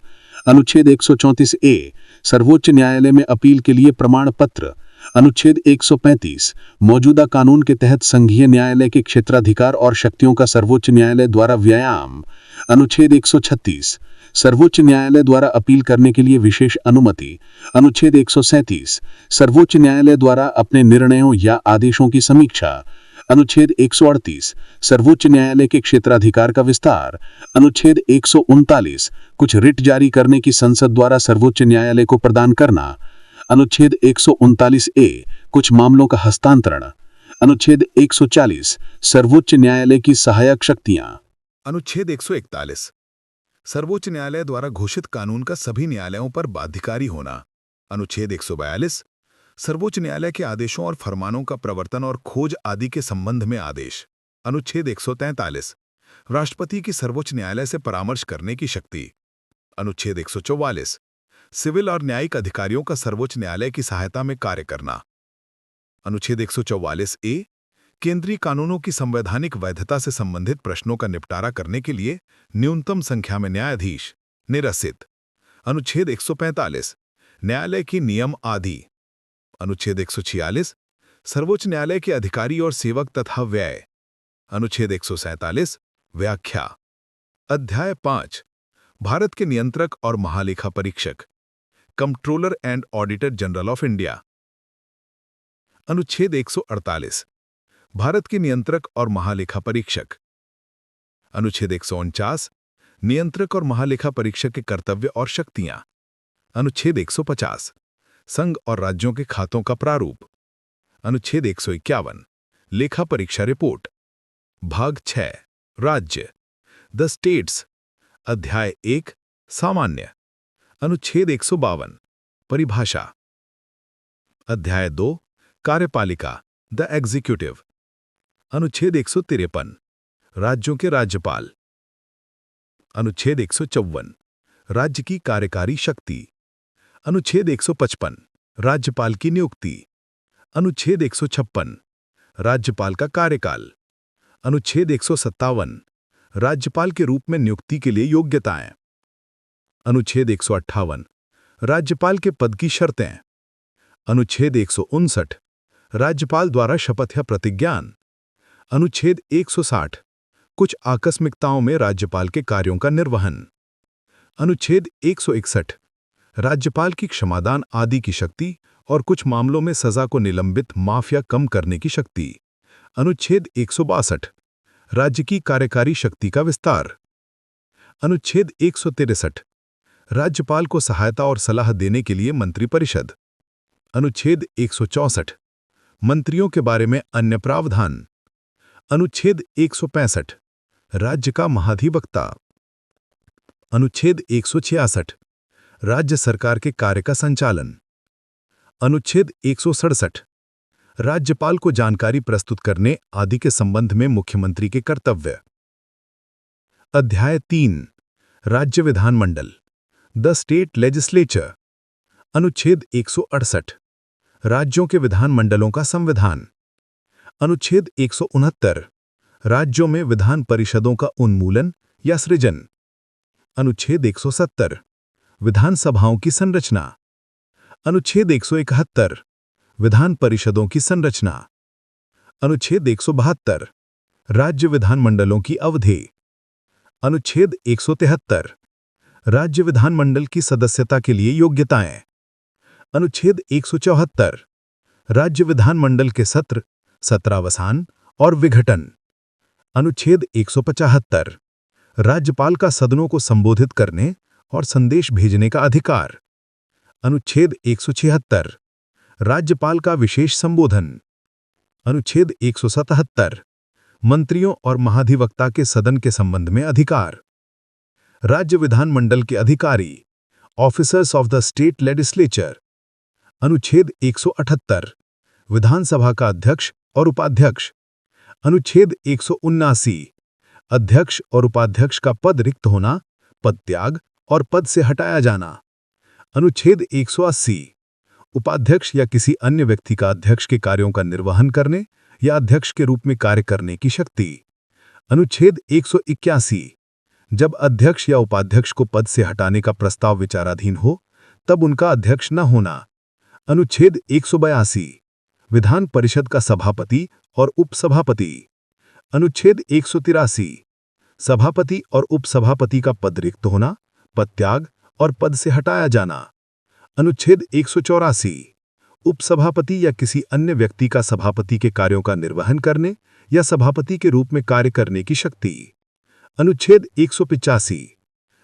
अनुच्छेद 134 ए सर्वोच्च न्यायालय में अपील के लिए प्रमाण पत्र। अनुच्छेद 135 मौजूदा कानून के तहत संघीय न्यायालय के क्षेत्राधिकार और शक्तियों का सर्वोच्च न्यायालय द्वारा व्यायाम। अनुच्छेद 136 सर्वोच्च न्यायालय द्वारा अपील करने के लिए विशेष अनुमति। अनुच्छेद 137 सर्वोच्च न्यायालय द्वारा अपने निर्णयों या आदेशों की समीक्षा। अनुच्छेद 138 सर्वोच्च न्यायालय के क्षेत्राधिकार का विस्तार। अनुच्छेद 139 कुछ रिट जारी करने की संसद द्वारा सर्वोच्च न्यायालय को प्रदान करना। अनुच्छेद 139 ए कुछ मामलों का हस्तांतरण। अनुच्छेद 140 सर्वोच्च न्यायालय की सहायक शक्तियां। अनुच्छेद 141 सर्वोच्च न्यायालय द्वारा घोषित कानून का सभी न्यायालयों पर बाध्यकारी होना। अनुच्छेद 142 सर्वोच्च न्यायालय के आदेशों और फरमानों का प्रवर्तन और खोज आदि के संबंध में आदेश। अनुच्छेद 143 राष्ट्रपति की सर्वोच्च न्यायालय से परामर्श करने की शक्ति। अनुच्छेद 144 सिविल और न्यायिक अधिकारियों का सर्वोच्च न्यायालय की सहायता में कार्य करना। अनुच्छेद 144 ए केंद्रीय कानूनों की संवैधानिक वैधता से संबंधित प्रश्नों का निपटारा करने के लिए न्यूनतम संख्या में न्यायाधीश निरसित। अनुच्छेद 145 न्यायालय की नियम आदि। अनुच्छेद 146 सर्वोच्च न्यायालय के अधिकारी और सेवक तथा व्यय। अनुच्छेद 147 व्याख्या। अध्याय 5 भारत के नियंत्रक और महालेखा परीक्षक controller and auditor general of India. अनुच्छेद 148 भारत के नियंत्रक और महालेखा परीक्षक। अनुच्छेद 149 नियंत्रक और महालेखा परीक्षक के कर्तव्य और शक्तियां। अनुच्छेद 150 संघ और राज्यों के खातों का प्रारूप। अनुच्छेद 151 लेखा परीक्षा रिपोर्ट। भाग 6 राज्य द स्टेट्स। अध्याय 1 सामान्य। अनुच्छेद 152 परिभाषा। अध्याय 2 कार्यपालिका द एग्जीक्यूटिव। अनुच्छेद 153 राज्यों के राज्यपाल। अनुच्छेद 154 राज्य की कार्यकारी शक्ति। अनुच्छेद 155 राज्यपाल की नियुक्ति। अनुच्छेद 156 राज्यपाल का कार्यकाल। अनुच्छेद 157 राज्यपाल के रूप में नियुक्ति के लिए योग्यताएं। अनुच्छेद 158 राज्यपाल के पद की शर्तें। अनुच्छेद 159 राज्यपाल द्वारा शपथ या प्रतिज्ञान। अनुच्छेद 160 कुछ आकस्मिकताओं में राज्यपाल के कार्यों का निर्वहन। अनुच्छेद 161 राज्यपाल की क्षमादान आदि की शक्ति और कुछ मामलों में सजा को निलंबित माफ या कम करने की शक्ति। अनुच्छेद 162 राज्य की कार्यकारी शक्ति का विस्तार। अनुच्छेद 163 राज्यपाल को सहायता और सलाह देने के लिए मंत्रिपरिषद। अनुच्छेद 164 मंत्रियों के बारे में अन्य प्रावधान। अनुच्छेद 165 राज्य का महाधिवक्ता। अनुच्छेद 166 राज्य सरकार के कार्य का संचालन। अनुच्छेद 167 राज्यपाल को जानकारी प्रस्तुत करने आदि के संबंध में मुख्यमंत्री के कर्तव्य। अध्याय 3 राज्य विधानमंडल द स्टेट लेजिस्लेचर। अनुच्छेद 168 राज्यों के विधानमंडलों का संविधान। अनुच्छेद 169 राज्यों में विधान परिषदों का उन्मूलन या सृजन। अनुच्छेद 170 विधानसभाओं की संरचना। अनुच्छेद 171 विधान परिषदों की संरचना। अनुच्छेद 172 राज्य विधानमंडलों की अवधि। अनुच्छेद 173 राज्य विधानमंडल की सदस्यता के लिए योग्यताएं। अनुच्छेद 174 राज्य विधानमंडल के सत्र, सत्रावसान और विघटन। अनुच्छेद 175 राज्यपाल का सदनों को संबोधित करने और संदेश भेजने का अधिकार। अनुच्छेद 176 राज्यपाल का विशेष संबोधन। अनुच्छेद 177 मंत्रियों और महाधिवक्ता के सदन के संबंध में अधिकार। राज्य विधानमंडल के अधिकारी officers of the state legislature. अनुच्छेद 178 विधानसभा का अध्यक्ष और उपाध्यक्ष। अनुच्छेद 179 अध्यक्ष और उपाध्यक्ष का पद रिक्त होना, पद त्याग और पद से हटाया जाना। अनुच्छेद 180 उपाध्यक्ष या किसी अन्य व्यक्ति का अध्यक्ष के कार्यों का निर्वहन करने या अध्यक्ष के रूप में कार्य करने की शक्ति। अनुच्छेद 181 जब अध्यक्ष या उपाध्यक्ष को पद से हटाने का प्रस्ताव विचाराधीन हो, तब उनका अध्यक्ष न होना। अनुच्छेद 182 विधान परिषद का सभापति और उपसभापति। अनुच्छेद 183 सभापति और उपसभापति का पद रिक्त होना, पद त्याग और पद से हटाया जाना। अनुच्छेद 184 उपसभापति या किसी अन्य व्यक्ति का सभापति के कार्यों का निर्वहन करने या सभापति के रूप में कार्य करने की शक्ति। अनुच्छेद 185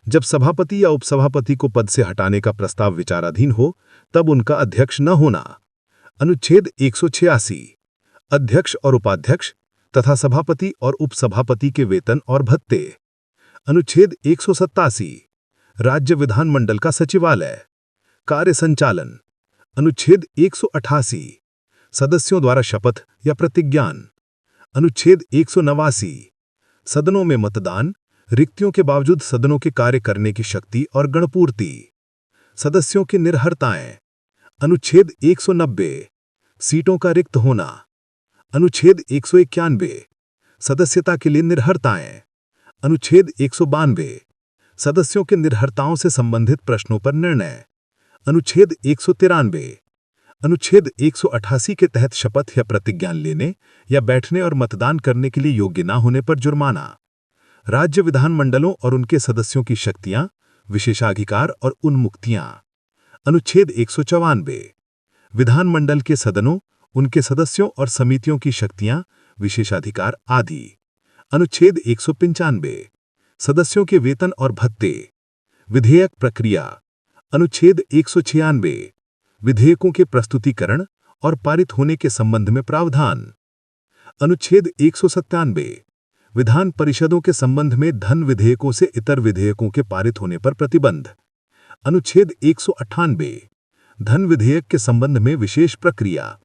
जब सभापति या उपसभापति को पद से हटाने का प्रस्ताव विचाराधीन हो, तब उनका अध्यक्ष न होना। अनुच्छेद 186 अध्यक्ष और उपाध्यक्ष तथा सभापति और उपसभापति के वेतन और भत्ते। अनुच्छेद 187 राज्य विधानमंडल का सचिवालय, कार्य संचालन। अनुच्छेद 188 सदस्यों द्वारा शपथ या प्रतिज्ञान। अनुच्छेद 189 सदनों में मतदान, रिक्तियों के बावजूद सदनों के कार्य करने की शक्ति और गणपूर्ति। सदस्यों की निर्हरताएं। अनुच्छेद 190 सीटों का रिक्त होना। अनुच्छेद 191 सदस्यता के लिए निर्हरताएं। अनुच्छेद 192 सदस्यों के निर्हरताओं से संबंधित प्रश्नों पर निर्णय। अनुच्छेद 193 अनुच्छेद 188 के तहत शपथ या प्रतिज्ञा लेने या बैठने और मतदान करने के लिए योग्य न होने पर जुर्माना। राज्य विधानमंडलों और उनके सदस्यों की शक्तियां, विशेषाधिकार और उन्मुक्तियां। अनुच्छेद 194 विधानमंडल के सदनों, उनके सदस्यों और समितियों की शक्तियां, विशेषाधिकार आदि। अनुच्छेद 195 सदस्यों के वेतन और भत्ते। विधेयक प्रक्रिया। अनुच्छेद 196 विधेयकों के प्रस्तुतिकरण और पारित होने के संबंध में प्रावधान। अनुच्छेद 197 विधान परिषदों के संबंध में धन विधेयकों से इतर विधेयकों के पारित होने पर प्रतिबंध। अनुच्छेद 198 धन विधेयक के संबंध में विशेष प्रक्रिया।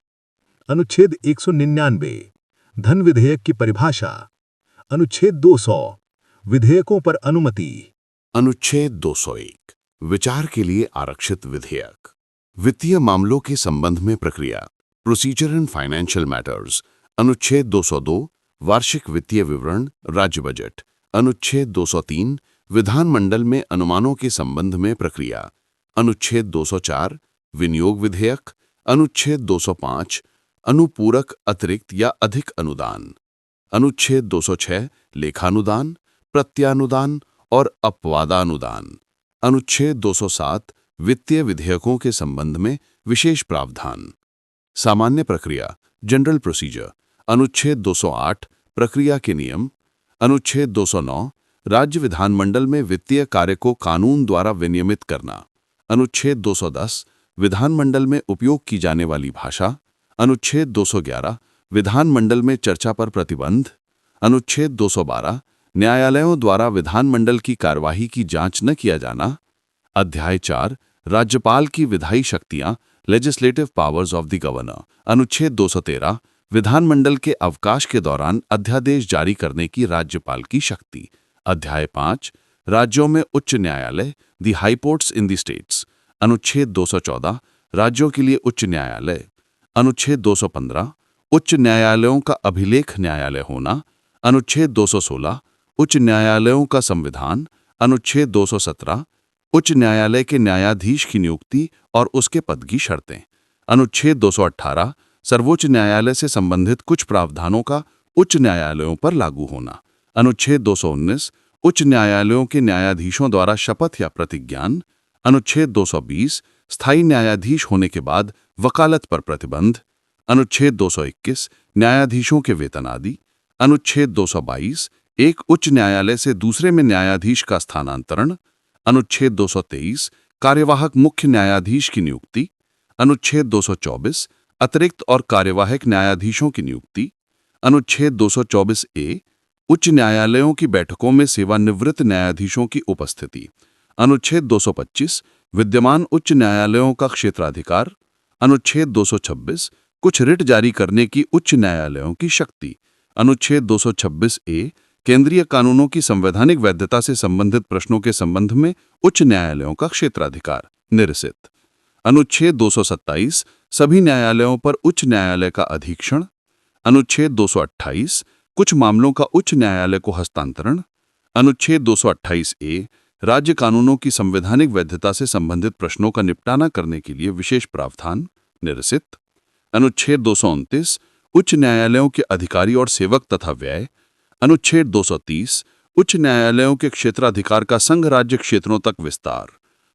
अनुच्छेद 199 धन विधेयक की परिभाषा। अनुच्छेद 200 विधेयकों पर अनुमति। अनुच्छेद 201 विचार के लिए आरक्षित विधेयक। वित्तीय मामलों के संबंध में प्रक्रिया। Procedure in financial matters. अनुच्छेद 202 वार्षिक वित्तीय विवरण, राज्य बजट। अनुच्छेद 203 विधानमंडल में अनुमानों के संबंध में प्रक्रिया। अनुच्छेद 204 विनियोग विधेयक। अनुच्छेद 205 अनुपूरक अतिरिक्त या अधिक अनुदान। अनुच्छेद 206 लेखानुदान, प्रत्यानुदान और अपवादानुदान। अनुच्छेद 207 वित्तीय विधेयकों के संबंध में विशेष प्रावधान। सामान्य प्रक्रिया, जनरल प्रोसीजर। अनुच्छेद 208 प्रक्रिया के नियम। अनुच्छेद 209 राज्य विधानमंडल में वित्तीय कार्य को कानून द्वारा विनियमित करना। अनुच्छेद 210 विधानमंडल में उपयोग की जाने वाली भाषा। अनुच्छेद 211 विधानमंडल में चर्चा पर प्रतिबंध। अनुच्छेद 212 न्यायालयों द्वारा विधानमंडल की कार्यवाही की जांच न किया जाना। अध्याय 4 राज्यपाल की विधायी शक्तियां, legislative powers of the governor. अनुच्छेद 213 विधानमंडल के अवकाश के दौरान अध्यादेश जारी करने की राज्यपाल की शक्ति। अध्याय 5 राज्यों में उच्च न्यायालय, the high courts in the states. अनुच्छेद 214 राज्यों के लिए उच्च न्यायालय। अनुच्छेद 215 उच्च न्यायालयों का अभिलेख न्यायालय होना। अनुच्छेद 216 उच्च न्यायालयों का संविधान। अनुच्छेद 217 उच्च न्यायालय के न्यायाधीश की नियुक्ति और उसके पद की शर्तें। अनुच्छेद 218 सर्वोच्च न्यायालय से संबंधित कुछ प्रावधानों का उच्च न्यायालयों पर लागू होना। अनुच्छेद 219 उच्च न्यायालयों के न्यायाधीशों द्वारा शपथ या प्रतिज्ञान। अनुच्छेद 220 स्थायी न्यायाधीश होने के बाद वकालत पर प्रतिबंध। अनुच्छेद 221 न्यायाधीशों के वेतन आदि। अनुच्छेद 222 एक उच्च न्यायालय से दूसरे में न्यायाधीश का स्थानांतरण। अनुच्छेद 223 कार्यवाहक मुख्य न्यायाधीश की नियुक्ति। अनुच्छेद 224 अतिरिक्त और कार्यवाहक न्यायाधीशों की नियुक्ति। अनुच्छेद 224 ए उच्च न्यायालयों की बैठकों में सेवानिवृत्त न्यायाधीशों की उपस्थिति। अनुच्छेद 225 विद्यमान उच्च न्यायालयों का क्षेत्राधिकार। अनुच्छेद 226 कुछ रिट जारी करने की उच्च न्यायालयों की शक्ति। अनुच्छेद 226 ए केंद्रीय कानूनों की संवैधानिक वैधता से संबंधित प्रश्नों के संबंध में उच्च न्यायालयों का क्षेत्राधिकार निरसित। अनुच्छेद 227 सभी न्यायालयों पर उच्च न्यायालय का अधीक्षण। अनुच्छेद 228 कुछ मामलों का उच्च न्यायालय को हस्तांतरण। अनुच्छेद 228 ए राज्य कानूनों की संवैधानिक वैधता से संबंधित प्रश्नों का निपटाना करने के लिए विशेष प्रावधान निरसित। अनुच्छेद 229 उच्च न्यायालयों के अधिकारी और सेवक तथा व्यय। अनुच्छेद 230 उच्च न्यायालयों के क्षेत्राधिकार का संघ राज्य क्षेत्रों तक विस्तार।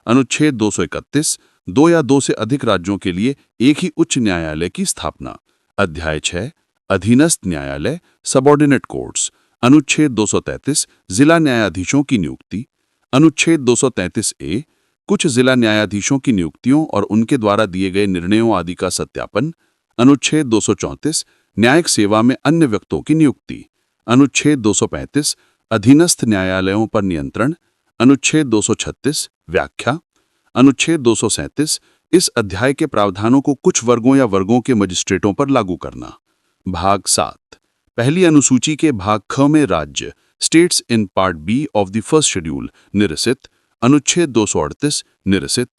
अनुच्छेद 231 दो या दो से अधिक राज्यों के लिए एक ही उच्च न्यायालय की स्थापना। अध्याय 6 अधीनस्थ न्यायालय, सबऑर्डिनेट कोर्ट्स। अनुच्छेद 233 जिला न्यायाधीशों की नियुक्ति। अनुच्छेद 233 ए कुछ जिला न्यायाधीशों की नियुक्तियों और उनके द्वारा दिए गए निर्णयों आदि का सत्यापन। अनुच्छेद 234 न्यायिक सेवा में अन्य व्यक्तियों की नियुक्ति। अनुच्छेद 235 अधीनस्थ न्यायालयों पर नियंत्रण। अनुच्छेद 236 व्याख्या। अनुच्छेद 237 इस अध्याय के प्रावधानों को कुछ वर्गों या वर्गों के मजिस्ट्रेटों पर लागू करना। भाग 7 पहली अनुसूची के भाग ख में राज्य states in part B of the first schedule निरसित। अनुच्छेद 238 निरसित।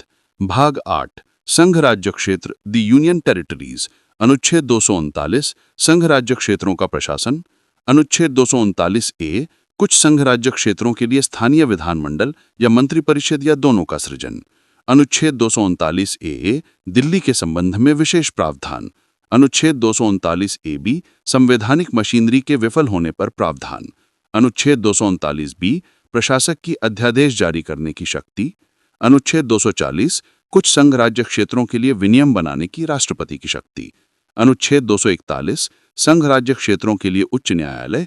भाग 8 संघ राज्य क्षेत्र द यूनियन टेरिटरीज। अनुच्छेद 239 संघ राज्य क्षेत्रों का प्रशासन। अनुच्छेद 239 ए कुछ संघ राज्य क्षेत्रों के लिए स्थानीय विधानमंडल या मंत्रिपरिषद या दोनों का सृजन। अनुच्छेद 239 ए दिल्ली के संबंध में विशेष प्रावधान। अनुच्छेद 239 ए बी संवैधानिक मशीनरी के विफल होने पर प्रावधान। अनुच्छेद 239 बी प्रशासक की अध्यादेश जारी करने की शक्ति। अनुच्छेद 240 कुछ संघ राज्य क्षेत्रों के लिए विनियम बनाने की राष्ट्रपति की शक्ति। अनुच्छेद 241 संघ राज्य क्षेत्रों के लिए उच्च न्यायालय।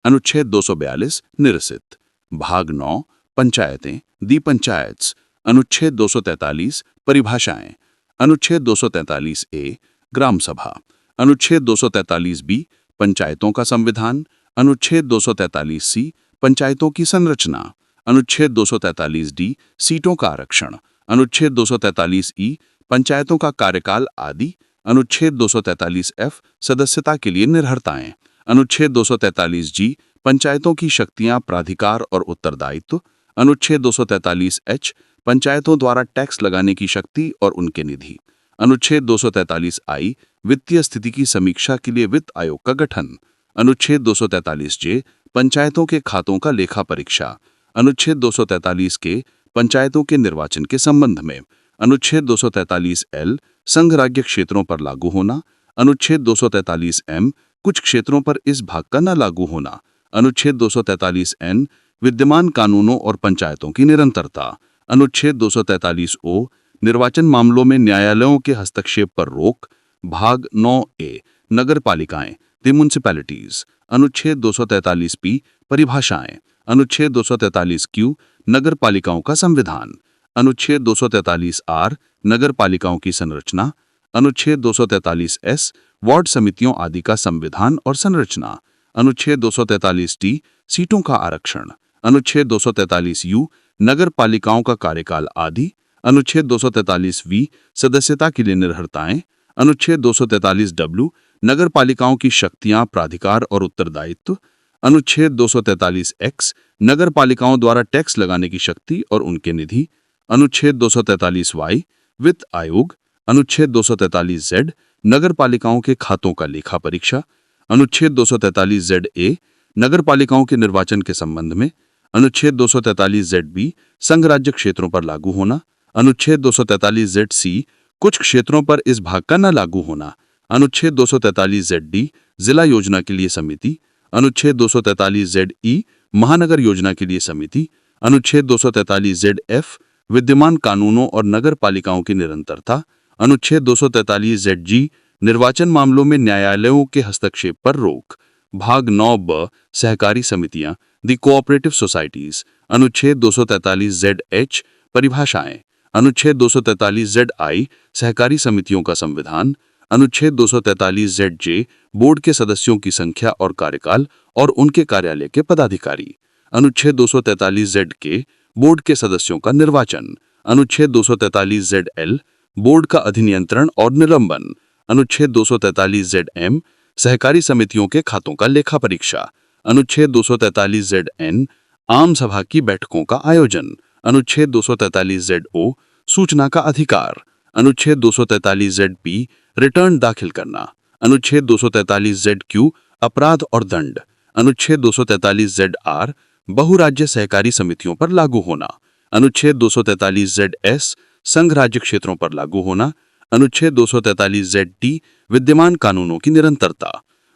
अनुच्छेद 242 निरसित। भाग 9 पंचायतें दी पंचायत्स। अनुच्छेद 243 परिभाषाएं। अनुच्छेद 243 ए ग्राम सभा। अनुच्छेद 243 बी पंचायतों का संविधान। अनुच्छेद 243 सी पंचायतों की संरचना। अनुच्छेद 243 डी सीटों का आरक्षण। अनुच्छेद 243 ई पंचायतों का कार्यकाल आदि। अनुच्छेद 243 एफ सदस्यता के लिए निर्भरताएं। अनुच्छेद 243 जी पंचायतों की शक्तियां, प्राधिकार और उत्तरदायित्व। अनुच्छेद 243 एच पंचायतों द्वारा टैक्स लगाने की शक्ति और उनके निधि। अनुच्छेद 243 आई वित्तीय स्थिति की समीक्षा के लिए वित्त आयोग का गठन। अनुच्छेद 243 जे पंचायतों के खातों का लेखा परीक्षा। अनुच्छेद 243 के पंचायतों के निर्वाचन के संबंध में। अनुच्छेद 243 एल संघ राज्य क्षेत्रों पर लागू होना। अनुच्छेद 243 एम कुछ क्षेत्रों पर इस भाग का न लागू होना। अनुच्छेद 243 एन विद्यमान कानूनों और पंचायतों की निरंतरता। अनुच्छेद 243 ओ निर्वाचन मामलों में न्यायालयों के हस्तक्षेप पर रोक। भाग 9 ए नगर पालिकाएं द म्युनिसिपैलिटीज। अनुच्छेद 243 पी परिभाषाएं। अनुच्छेद 243 क्यू नगर पालिकाओं का संविधान। अनुच्छेद 243 आर नगर पालिकाओं की संरचना। अनुच्छेद 243 एस वार्ड समितियों आदि का संविधान और संरचना। अनुच्छेद 243 टी सीटों का आरक्षण। अनुच्छेद 243 यू नगर पालिकाओं का कार्यकाल आदि। अनुच्छेद 243 वी सदस्यता के लिए निर्भरताएं। अनुच्छेद 243 डब्ल्यू नगर पालिकाओं की शक्तियां, प्राधिकार और उत्तरदायित्व। अनुच्छेद 243 एक्स नगर पालिकाओं द्वारा टैक्स लगाने की शक्ति और उनके निधि। अनुच्छेद 243 वाई वित्त आयोग। अनुच्छेद 243 जेड नगर पालिकाओं के खातों का लेखा परीक्षा। अनुच्छेद 243 जेड ए नगर पालिकाओं के निर्वाचन के संबंध में। अनुच्छेद 243 जेड बी संघ राज्य क्षेत्रों पर लागू होना। अनुच्छेद 243 जेड सी कुछ क्षेत्रों पर इस भाग का न लागू होना। अनुच्छेद 243 जेड डी जिला योजना के लिए समिति। अनुच्छेद 243 जेड ई महानगर योजना के लिए समिति। अनुच्छेद 243 जेड एफ विद्यमान कानूनों और नगर पालिकाओं की निरंतरता। अनुच्छेद 243 जेड जी निर्वाचन मामलों में न्यायालयों के हस्तक्षेप पर रोक। भाग 9 ब सहकारी समितियां द कोऑपरेटिव सोसाइटीज। अनुच्छेद 243 जेड एच परिभाषाएं। अनुच्छेद 243 जेड आई सहकारी समितियों का संविधान। अनुच्छेद 243 जेड जे बोर्ड के सदस्यों की संख्या और कार्यकाल और उनके कार्यालय के पदाधिकारी। अनुच्छेद 243 जेड के बोर्ड के सदस्यों का निर्वाचन। अनुच्छेद 243 जेड एल बोर्ड का अधिनियंत्रण और निलंबन। अनुच्छेद 243 जेड एम सहकारी समितियों के खातों का लेखा परीक्षा। अनुच्छेद 243 जेड एन आम सभा की बैठकों का आयोजन। अनुच्छेद 243 जेड ओ सूचना का अधिकार। अनुच्छेद 243 जेड पी रिटर्न दाखिल करना। अनुच्छेद 243 जेड क्यू अपराध और दंड। अनुच्छेद 243 जेड आर बहुराज्य सहकारी समितियों पर लागू होना। अनुच्छेद 243 जेड एस संघ राज्य क्षेत्रों पर लागू होना। अनुच्छेद 243 जेड टी विद्यमान कानूनों की निरंतरता।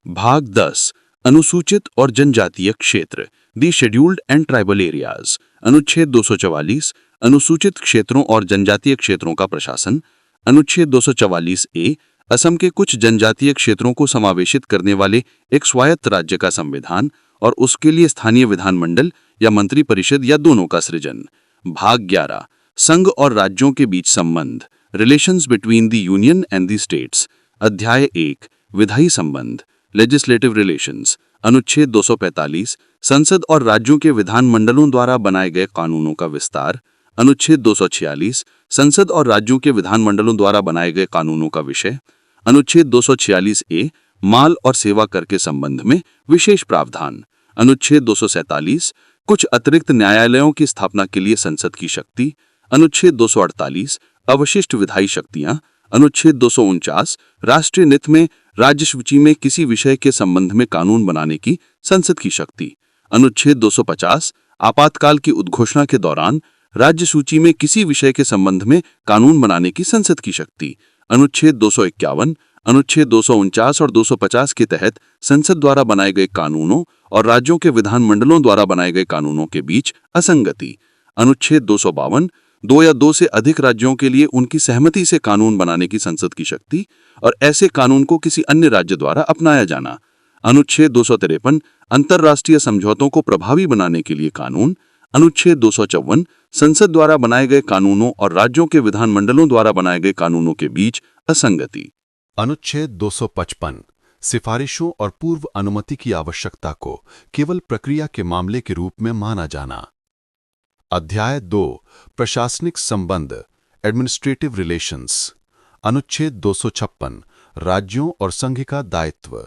भाग 10 अनुसूचित और जनजातीय क्षेत्र दी शेड्यूल्ड एंड ट्राइबल एरियाज। अनुच्छेद 244 अनुसूचित क्षेत्रों और जनजातीय क्षेत्रों का प्रशासन। अनुच्छेद 244 ए असम के कुछ जनजातीय क्षेत्रों को समावेशित करने वाले एक स्वायत्त राज्य का संविधान और उसके लिए स्थानीय विधानमंडल या मंत्री परिषद या दोनों का सृजन। भाग 11 संघ और राज्यों के बीच संबंध relations between the union and the states. अध्याय 1 विधायी संबंध लेजिस्लेटिव रिलेशंस। अनुच्छेद 245 संसद और राज्यों के विधानमंडलों द्वारा बनाए गए कानूनों का विस्तार। अनुच्छेद 246 संसद और राज्यों के विधानमंडलों द्वारा बनाए गए कानूनों का विषय। अनुच्छेद 246 ए माल और सेवा कर के संबंध में विशेष प्रावधान। अनुच्छेद 247 कुछ अतिरिक्त न्यायालयों की स्थापना के लिए संसद की शक्ति। अनुच्छेद 248 अवशिष्ट विधायी शक्तियां। अनुच्छेद 249 राष्ट्रीय नीति में राज्य सूची में किसी विषय के संबंध में कानून बनाने की संसद की शक्ति। अनुच्छेद 250 आपातकाल की उद्घोषणा के दौरान राज्य सूची में किसी विषय के संबंध में कानून बनाने की संसद की शक्ति। अनुच्छेद 251 अनुच्छेद 249 और 250 के तहत संसद द्वारा बनाए गए कानूनों और राज्यों के विधानमंडलों द्वारा बनाए गए कानूनों के बीच असंगति। अनुच्छेद 252 दो या दो से अधिक राज्यों के लिए उनकी सहमति से कानून बनाने की संसद की शक्ति और ऐसे कानून को किसी अन्य राज्य द्वारा अपनाया जाना। अनुच्छेद 253 अंतर्राष्ट्रीय समझौतों को प्रभावी बनाने के लिए कानून। अनुच्छेद 254 संसद द्वारा बनाए गए कानूनों और राज्यों के विधानमंडलों द्वारा बनाए गए कानूनों के बीच असंगति। अनुच्छेद 255 सिफारिशों और पूर्व अनुमति की आवश्यकता को केवल प्रक्रिया के मामले के रूप में माना जाना। अध्याय 2 प्रशासनिक संबंध एडमिनिस्ट्रेटिव रिलेशंस। अनुच्छेद 256 राज्यों और संघ का दायित्व।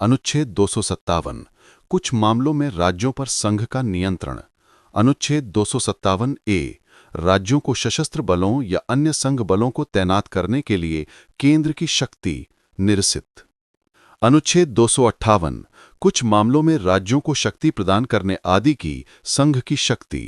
अनुच्छेद 257 कुछ मामलों में राज्यों पर संघ का नियंत्रण। अनुच्छेद 257 ए राज्यों को सशस्त्र बलों या अन्य संघ बलों को तैनात करने के लिए केंद्र की शक्ति निरसित। अनुच्छेद 258 कुछ मामलों में राज्यों को शक्ति प्रदान करने आदि की संघ की शक्ति।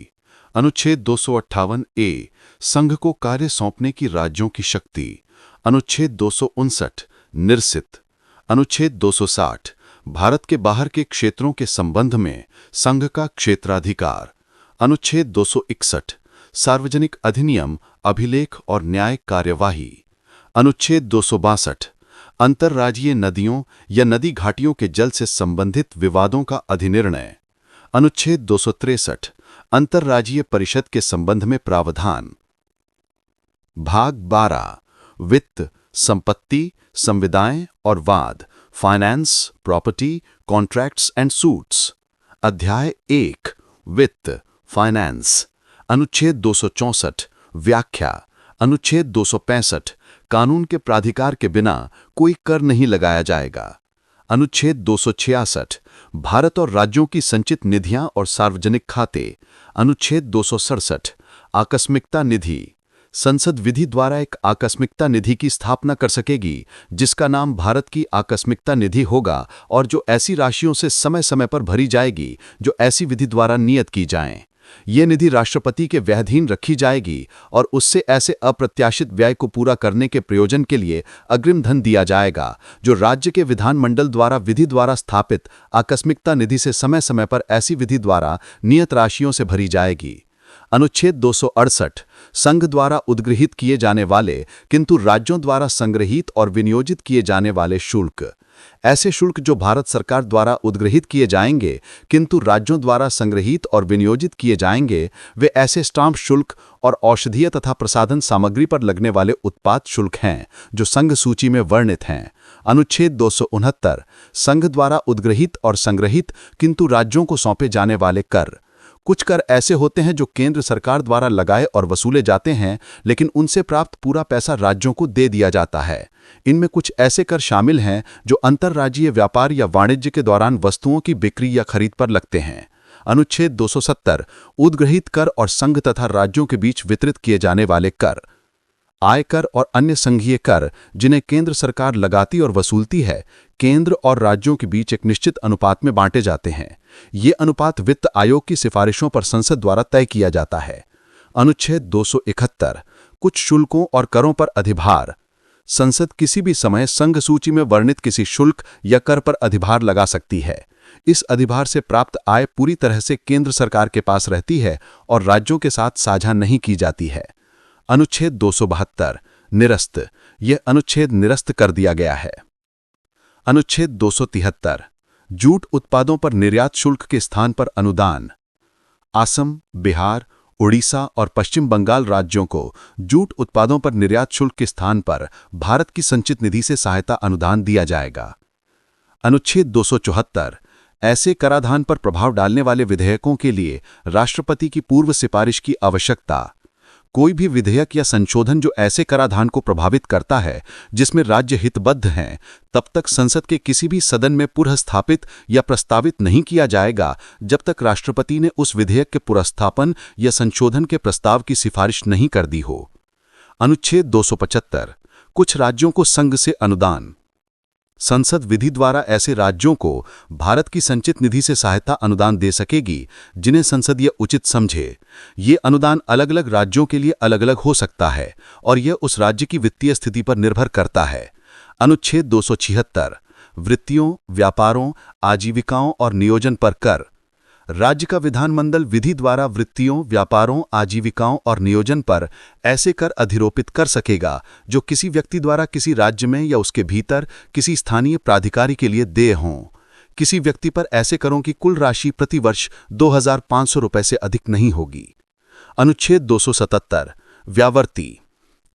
अनुच्छेद 258 ए संघ को कार्य सौंपने की राज्यों की शक्ति। अनुच्छेद 259 निरसित। अनुच्छेद 260 भारत के बाहर के क्षेत्रों के संबंध में संघ का क्षेत्राधिकार। अनुच्छेद 261 सार्वजनिक अधिनियम अभिलेख और न्याय कार्यवाही। अनुच्छेद 262 अंतर्राज्यीय नदियों या नदी घाटियों के जल से संबंधित विवादों का अधिनिर्णय। अनुच्छेद 263 अंतर्राज्यीय परिषद के संबंध में प्रावधान। भाग 12 वित्त, संपत्ति, संविदाएं और वाद, finance, property, contracts and suits. अध्याय 1 वित्त, फाइनेंस। अनुच्छेद 264 व्याख्या। अनुच्छेद 265 कानून के प्राधिकार के बिना कोई कर नहीं लगाया जाएगा। अनुच्छेद 266 भारत और राज्यों की संचित निधियां और सार्वजनिक खाते। अनुच्छेद 267 आकस्मिकता निधि। संसद विधि द्वारा एक आकस्मिकता निधि की स्थापना कर सकेगी जिसका नाम भारत की आकस्मिकता निधि होगा और जो ऐसी राशियों से समय समय पर भरी जाएगी जो ऐसी विधि द्वारा नियत की जाएं। ये निधि राष्ट्रपति के व्ययधीन रखी जाएगी और उससे ऐसे अप्रत्याशित व्यय को पूरा करने के प्रयोजन के लिए अग्रिम धन दिया जाएगा जो राज्य के विधानमंडल द्वारा विधि द्वारा स्थापित आकस्मिकता निधि से समय समय पर ऐसी विधि द्वारा नियत राशियों से भरी जाएगी। अनुच्छेद 268 संघ द्वारा उद्गृहित किए जाने वाले किंतु राज्यों द्वारा संग्रहित और विनियोजित किए जाने वाले शुल्क। ऐसे शुल्क जो भारत सरकार द्वारा उद्गृहित किए जाएंगे किंतु राज्यों द्वारा संग्रहित और विनियोजित किए जाएंगे वे ऐसे स्टाम्प शुल्क और औषधीय तथा प्रसाधन सामग्री पर लगने वाले उत्पाद शुल्क हैं जो संघ सूची में वर्णित हैं। अनुच्छेद 269 संघ द्वारा उद्गृहित और संग्रहित किंतु राज्यों को सौंपे जाने वाले कर। कुछ कर ऐसे होते हैं जो केंद्र सरकार द्वारा लगाए और वसूले जाते हैं लेकिन उनसे प्राप्त पूरा पैसा राज्यों को दे दिया जाता है। इनमें कुछ ऐसे कर शामिल हैं जो अंतर्राज्यीय व्यापार या वाणिज्य के दौरान वस्तुओं की बिक्री या खरीद पर लगते हैं। अनुच्छेद 270 उद्गृहित कर और संघ तथा राज्यों के बीच वितरित किए जाने वाले कर। आयकर और अन्य संघीय कर जिन्हें केंद्र सरकार लगाती और वसूलती है केंद्र और राज्यों के बीच एक निश्चित अनुपात में बांटे जाते हैं। ये अनुपात वित्त आयोग की सिफारिशों पर संसद द्वारा तय किया जाता है। अनुच्छेद 271 कुछ शुल्कों और करों पर अधिभार। संसद किसी भी समय संघ सूची में वर्णित किसी शुल्क या कर पर अधिभार लगा सकती है। इस अधिभार से प्राप्त आय पूरी तरह से केंद्र सरकार के पास रहती है और राज्यों के साथ साझा नहीं की जाती है। अनुच्छेद 272 निरस्त। यह अनुच्छेद निरस्त कर दिया गया है। अनुच्छेद 273 जूट उत्पादों पर निर्यात शुल्क के स्थान पर अनुदान। असम, बिहार, उड़ीसा और पश्चिम बंगाल राज्यों को जूट उत्पादों पर निर्यात शुल्क के स्थान पर भारत की संचित निधि से सहायता अनुदान दिया जाएगा। अनुच्छेद 274 ऐसे कराधान पर प्रभाव डालने वाले विधेयकों के लिए राष्ट्रपति की पूर्व सिफारिश की आवश्यकता। कोई भी विधेयक या संशोधन जो ऐसे कराधान को प्रभावित करता है जिसमें राज्य हितबद्ध हैं, तब तक संसद के किसी भी सदन में पुनःस्थापित या प्रस्तावित नहीं किया जाएगा जब तक राष्ट्रपति ने उस विधेयक के पुनर्स्थापन या संशोधन के प्रस्ताव की सिफारिश नहीं कर दी हो। अनुच्छेद 275 कुछ राज्यों को संघ से अनुदान। संसद विधि द्वारा ऐसे राज्यों को भारत की संचित निधि से सहायता अनुदान दे सकेगी जिन्हें संसद यह उचित समझे। ये अनुदान अलग अलग राज्यों के लिए अलग अलग हो सकता है और यह उस राज्य की वित्तीय स्थिति पर निर्भर करता है। अनुच्छेद 276 वृत्तियों, व्यापारों, आजीविकाओं और नियोजन पर कर। राज्य का विधानमंडल विधि द्वारा वृत्तियों, व्यापारों, आजीविकाओं और नियोजन पर ऐसे कर अधिरोपित कर सकेगा जो किसी व्यक्ति द्वारा किसी राज्य में या उसके भीतर किसी स्थानीय प्राधिकारी के लिए देय हों। किसी व्यक्ति पर ऐसे करों की कुल राशि प्रति वर्ष 2,500 रुपये से अधिक नहीं होगी। अनुच्छेद 277 व्यावर्ती।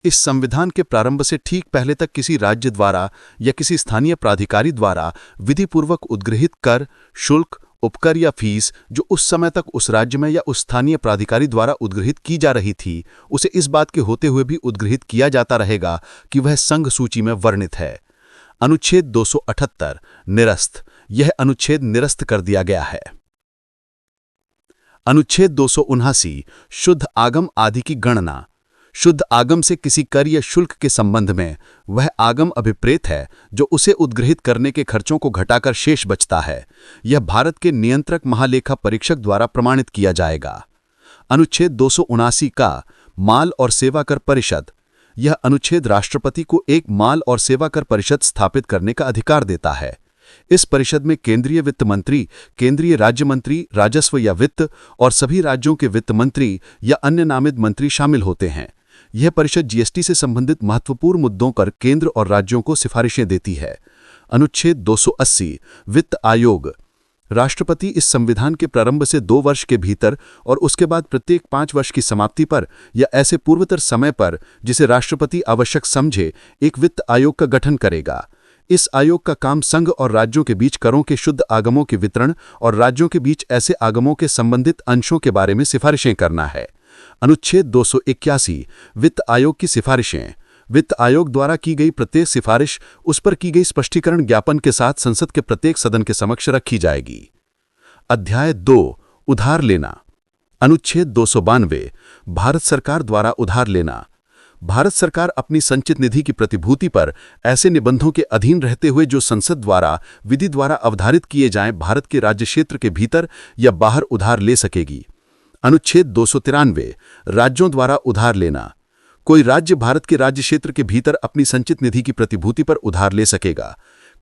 इस संविधान के प्रारंभ से ठीक पहले तक किसी राज्य द्वारा या किसी स्थानीय प्राधिकारी द्वारा विधिपूर्वक उद्गृहित कर, शुल्क, उपकर या फीस जो उस समय तक उस राज्य में या उस स्थानीय प्राधिकारी द्वारा उद्गृहित की जा रही थी, उसे इस बात के होते हुए भी उद्गृहित किया जाता रहेगा कि वह संघ सूची में वर्णित है। अनुच्छेद 278 निरस्त। यह अनुच्छेद निरस्त कर दिया गया है। अनुच्छेद 279 शुद्ध आगम आदि की गणना। शुद्ध आगम से किसी कर या शुल्क के संबंध में वह आगम अभिप्रेत है जो उसे उद्गृहित करने के खर्चों को घटाकर शेष बचता है। यह भारत के नियंत्रक महालेखा परीक्षक द्वारा प्रमाणित किया जाएगा। अनुच्छेद 279 का माल और सेवा कर परिषद। यह अनुच्छेद राष्ट्रपति को एक माल और सेवा कर परिषद स्थापित करने का अधिकार देता है। इस परिषद में केंद्रीय वित्त मंत्री, केंद्रीय राज्य मंत्री, राजस्व या वित्त और सभी राज्यों के वित्त मंत्री या अन्य नामित मंत्री शामिल होते हैं। यह परिषद जीएसटी से संबंधित महत्वपूर्ण मुद्दों पर केंद्र और राज्यों को सिफारिशें देती है। अनुच्छेद 280 वित्त आयोग। राष्ट्रपति इस संविधान के प्रारंभ से 2 वर्ष के भीतर और उसके बाद प्रत्येक 5 वर्ष की समाप्ति पर या ऐसे पूर्वतर समय पर जिसे राष्ट्रपति आवश्यक समझे एक वित्त आयोग का गठन करेगा। इस आयोग का काम संघ और राज्यों के बीच करों के शुद्ध आगमों के वितरण और राज्यों के बीच ऐसे आगमों के संबंधित अंशों के बारे में सिफारिशें करना है। अनुच्छेद 281 वित्त आयोग की सिफारिशें। वित्त आयोग द्वारा की गई प्रत्येक सिफारिश उस पर की गई स्पष्टीकरण ज्ञापन के साथ संसद के प्रत्येक सदन के समक्ष रखी जाएगी। अध्याय 2 उधार लेना। अनुच्छेद 292 भारत सरकार द्वारा उधार लेना। भारत सरकार अपनी संचित निधि की प्रतिभूति पर ऐसे निबंधों के अधीन रहते हुए जो संसद द्वारा विधि द्वारा अवधारित किए जाएं भारत के राज्य क्षेत्र के भीतर या बाहर उधार ले सकेगी। अनुच्छेद 293 राज्यों द्वारा उधार लेना। कोई राज्य भारत के राज्य क्षेत्र के भीतर अपनी संचित निधि की प्रतिभूति पर उधार ले सकेगा।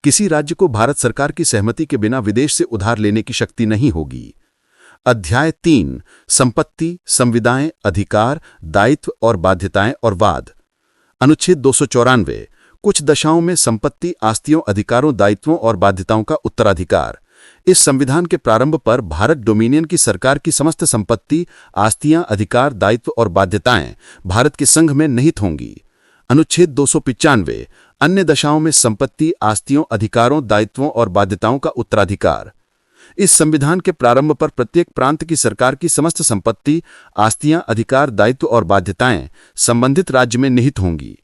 किसी राज्य को भारत सरकार की सहमति के बिना विदेश से उधार लेने की शक्ति नहीं होगी। अध्याय 3 संपत्ति, संविदाएं, अधिकार, दायित्व और बाध्यताएं और वाद। अनुच्छेद 294 कुछ दशाओं में संपत्ति, आस्तियों, अधिकारों, दायित्वों और बाध्यताओं का उत्तराधिकार। इस संविधान के प्रारंभ पर भारत डोमिनियन की सरकार की समस्त संपत्ति, आस्तियां, अधिकार, दायित्व और बाध्यताएं भारत के संघ में निहित होंगी। अनुच्छेद 295 अन्य दशाओं में संपत्ति, आस्तियों, अधिकारों, दायित्वों और बाध्यताओं का उत्तराधिकार। इस संविधान के प्रारंभ पर प्रत्येक प्रांत की सरकार की समस्त संपत्ति, आस्तियां, अधिकार, दायित्व और बाध्यताएं संबंधित राज्य में निहित होंगी।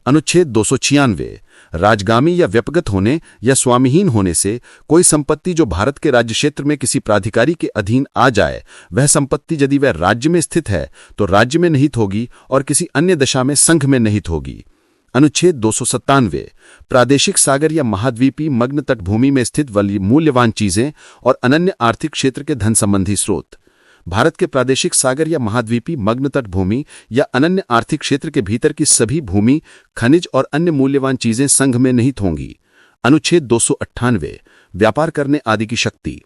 अनुच्छेद 296 राजगामी या व्यपगत होने या स्वामीहीन होने से कोई संपत्ति जो भारत के राज्य क्षेत्र में किसी प्राधिकारी के अधीन आ जाए, वह संपत्ति यदि वह राज्य में स्थित है तो राज्य में निहित होगी और किसी अन्य दशा में संघ में निहित होगी। अनुच्छेद 297 प्रादेशिक सागर या महाद्वीपीय मग्न तटभूमि में स्थित मूल्यवान चीजें और अनन्य आर्थिक क्षेत्र के धन संबंधी स्रोत। भारत के प्रादेशिक सागर या महाद्वीपीय मग्न तटभूमि या अनन्य आर्थिक क्षेत्र के भीतर की सभी भूमि, खनिज और अन्य मूल्यवान चीजें संघ में निहित होंगी। अनुच्छेद 298 व्यापार करने आदि की शक्ति।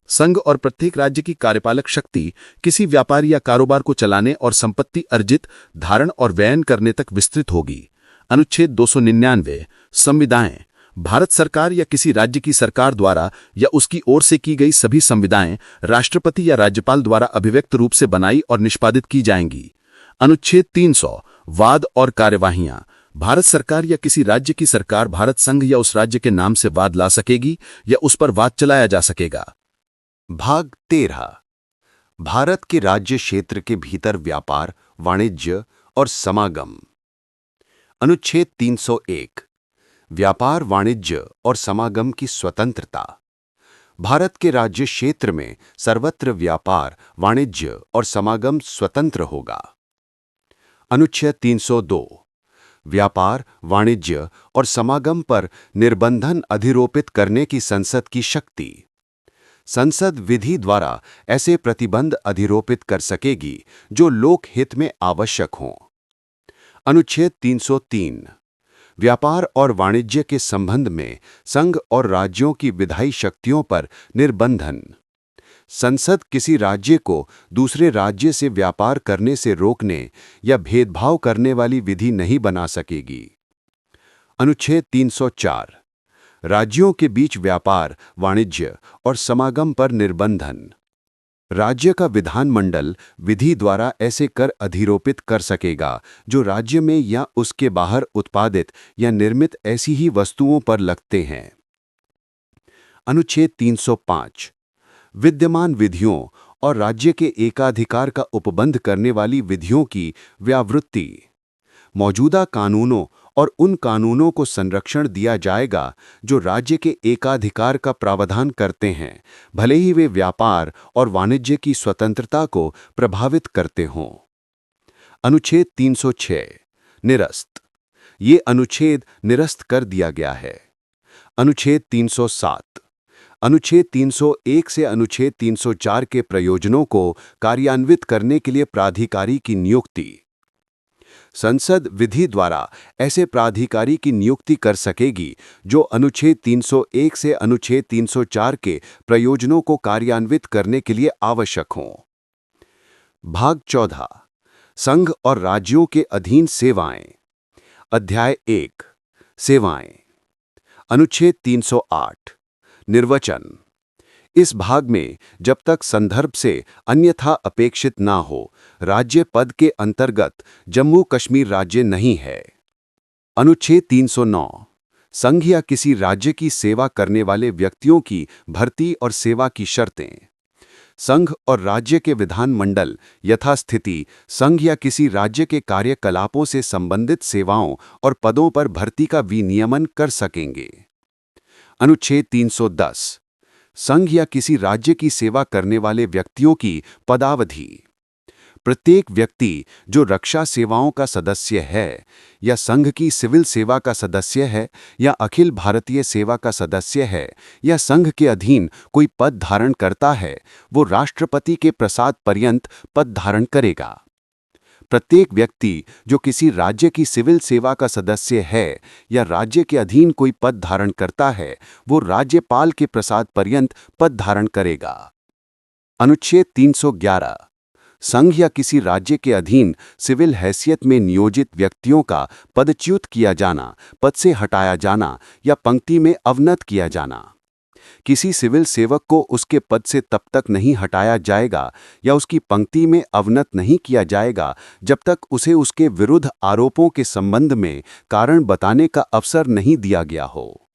संघ और प्रत्येक राज्य की कार्यपालक शक्ति किसी व्यापार या कारोबार को चलाने और संपत्ति अर्जित, धारण और व्ययन करने तक विस्तृत होगी। अनुच्छेद 299 संविदाएं। भारत सरकार या किसी राज्य की सरकार द्वारा या उसकी ओर से की गई सभी संविदाएं राष्ट्रपति या राज्यपाल द्वारा अभिव्यक्त रूप से बनाई और निष्पादित की जाएंगी। अनुच्छेद 300 वाद और कार्यवाहियां। भारत सरकार या किसी राज्य की सरकार भारत संघ या उस राज्य के नाम से वाद ला सकेगी या उस पर वाद चलाया जा सकेगा। भाग 13 भारत के राज्य क्षेत्र के भीतर व्यापार, वाणिज्य और समागम। अनुच्छेद 301 व्यापार, वाणिज्य और समागम की स्वतंत्रता। भारत के राज्य क्षेत्र में सर्वत्र व्यापार, वाणिज्य और समागम स्वतंत्र होगा। अनुच्छेद 302 व्यापार, वाणिज्य और समागम पर निर्बंधन अधिरोपित करने की संसद की शक्ति। संसद विधि द्वारा ऐसे प्रतिबंध अधिरोपित कर सकेगी जो लोक हित में आवश्यक हों। अनुच्छेद 303 व्यापार और वाणिज्य के संबंध में संघ और राज्यों की विधायी शक्तियों पर निर्बंधन। संसद किसी राज्य को दूसरे राज्य से व्यापार करने से रोकने या भेदभाव करने वाली विधि नहीं बना सकेगी। अनुच्छेद 304 राज्यों के बीच व्यापार, वाणिज्य और समागम पर निर्बंधन। राज्य का विधानमंडल विधि द्वारा ऐसे कर अधिरोपित कर सकेगा जो राज्य में या उसके बाहर उत्पादित या निर्मित ऐसी ही वस्तुओं पर लगते हैं। अनुच्छेद 305 विद्यमान विधियों और राज्य के एकाधिकार का उपबंध करने वाली विधियों की व्यावृत्ति। मौजूदा कानूनों और उन कानूनों को संरक्षण दिया जाएगा जो राज्य के एकाधिकार का प्रावधान करते हैं, भले ही वे व्यापार और वाणिज्य की स्वतंत्रता को प्रभावित करते हों। अनुच्छेद 306 निरस्त। ये अनुच्छेद निरस्त कर दिया गया है। अनुच्छेद 307 अनुच्छेद 301 से अनुच्छेद 304 के प्रयोजनों को कार्यान्वित करने के लिए प्राधिकारी की नियुक्ति। संसद विधि द्वारा ऐसे प्राधिकारी की नियुक्ति कर सकेगी जो अनुच्छेद 301 से अनुच्छेद 304 के प्रयोजनों को कार्यान्वित करने के लिए आवश्यक हों। भाग 14 संघ और राज्यों के अधीन सेवाएं। अध्याय 1 सेवाएं। अनुच्छेद 308 निर्वचन। इस भाग में जब तक संदर्भ से अन्यथा अपेक्षित ना हो, राज्य पद के अंतर्गत जम्मू कश्मीर राज्य नहीं है। अनुच्छेद 309 संघ या किसी राज्य की सेवा करने वाले व्यक्तियों की भर्ती और सेवा की शर्तें। संघ और राज्य के विधानमंडल यथास्थिति संघ या किसी राज्य के कार्यकलापों से संबंधित सेवाओं और पदों पर भर्ती का विनियमन कर सकेंगे। अनुच्छेद 310 संघ या किसी राज्य की सेवा करने वाले व्यक्तियों की पदावधि। प्रत्येक व्यक्ति जो रक्षा सेवाओं का सदस्य है या संघ की सिविल सेवा का सदस्य है या अखिल भारतीय सेवा का सदस्य है या संघ के अधीन कोई पद धारण करता है, वो राष्ट्रपति के प्रसाद पर्यंत पद धारण करेगा। प्रत्येक व्यक्ति जो किसी राज्य की सिविल सेवा का सदस्य है या राज्य के अधीन कोई पद धारण करता है, वो राज्यपाल के प्रसाद पर्यंत पद धारण करेगा। अनुच्छेद 311 संघ या किसी राज्य के अधीन सिविल हैसियत में नियोजित व्यक्तियों का पदच्युत किया जाना, पद से हटाया जाना या पंक्ति में अवनत किया जाना। किसी सिविल सेवक को उसके पद से तब तक नहीं हटाया जाएगा या उसकी पंक्ति में अवनत नहीं किया जाएगा जब तक उसे उसके विरुद्ध आरोपों के संबंध में कारण बताने का अवसर नहीं दिया गया हो।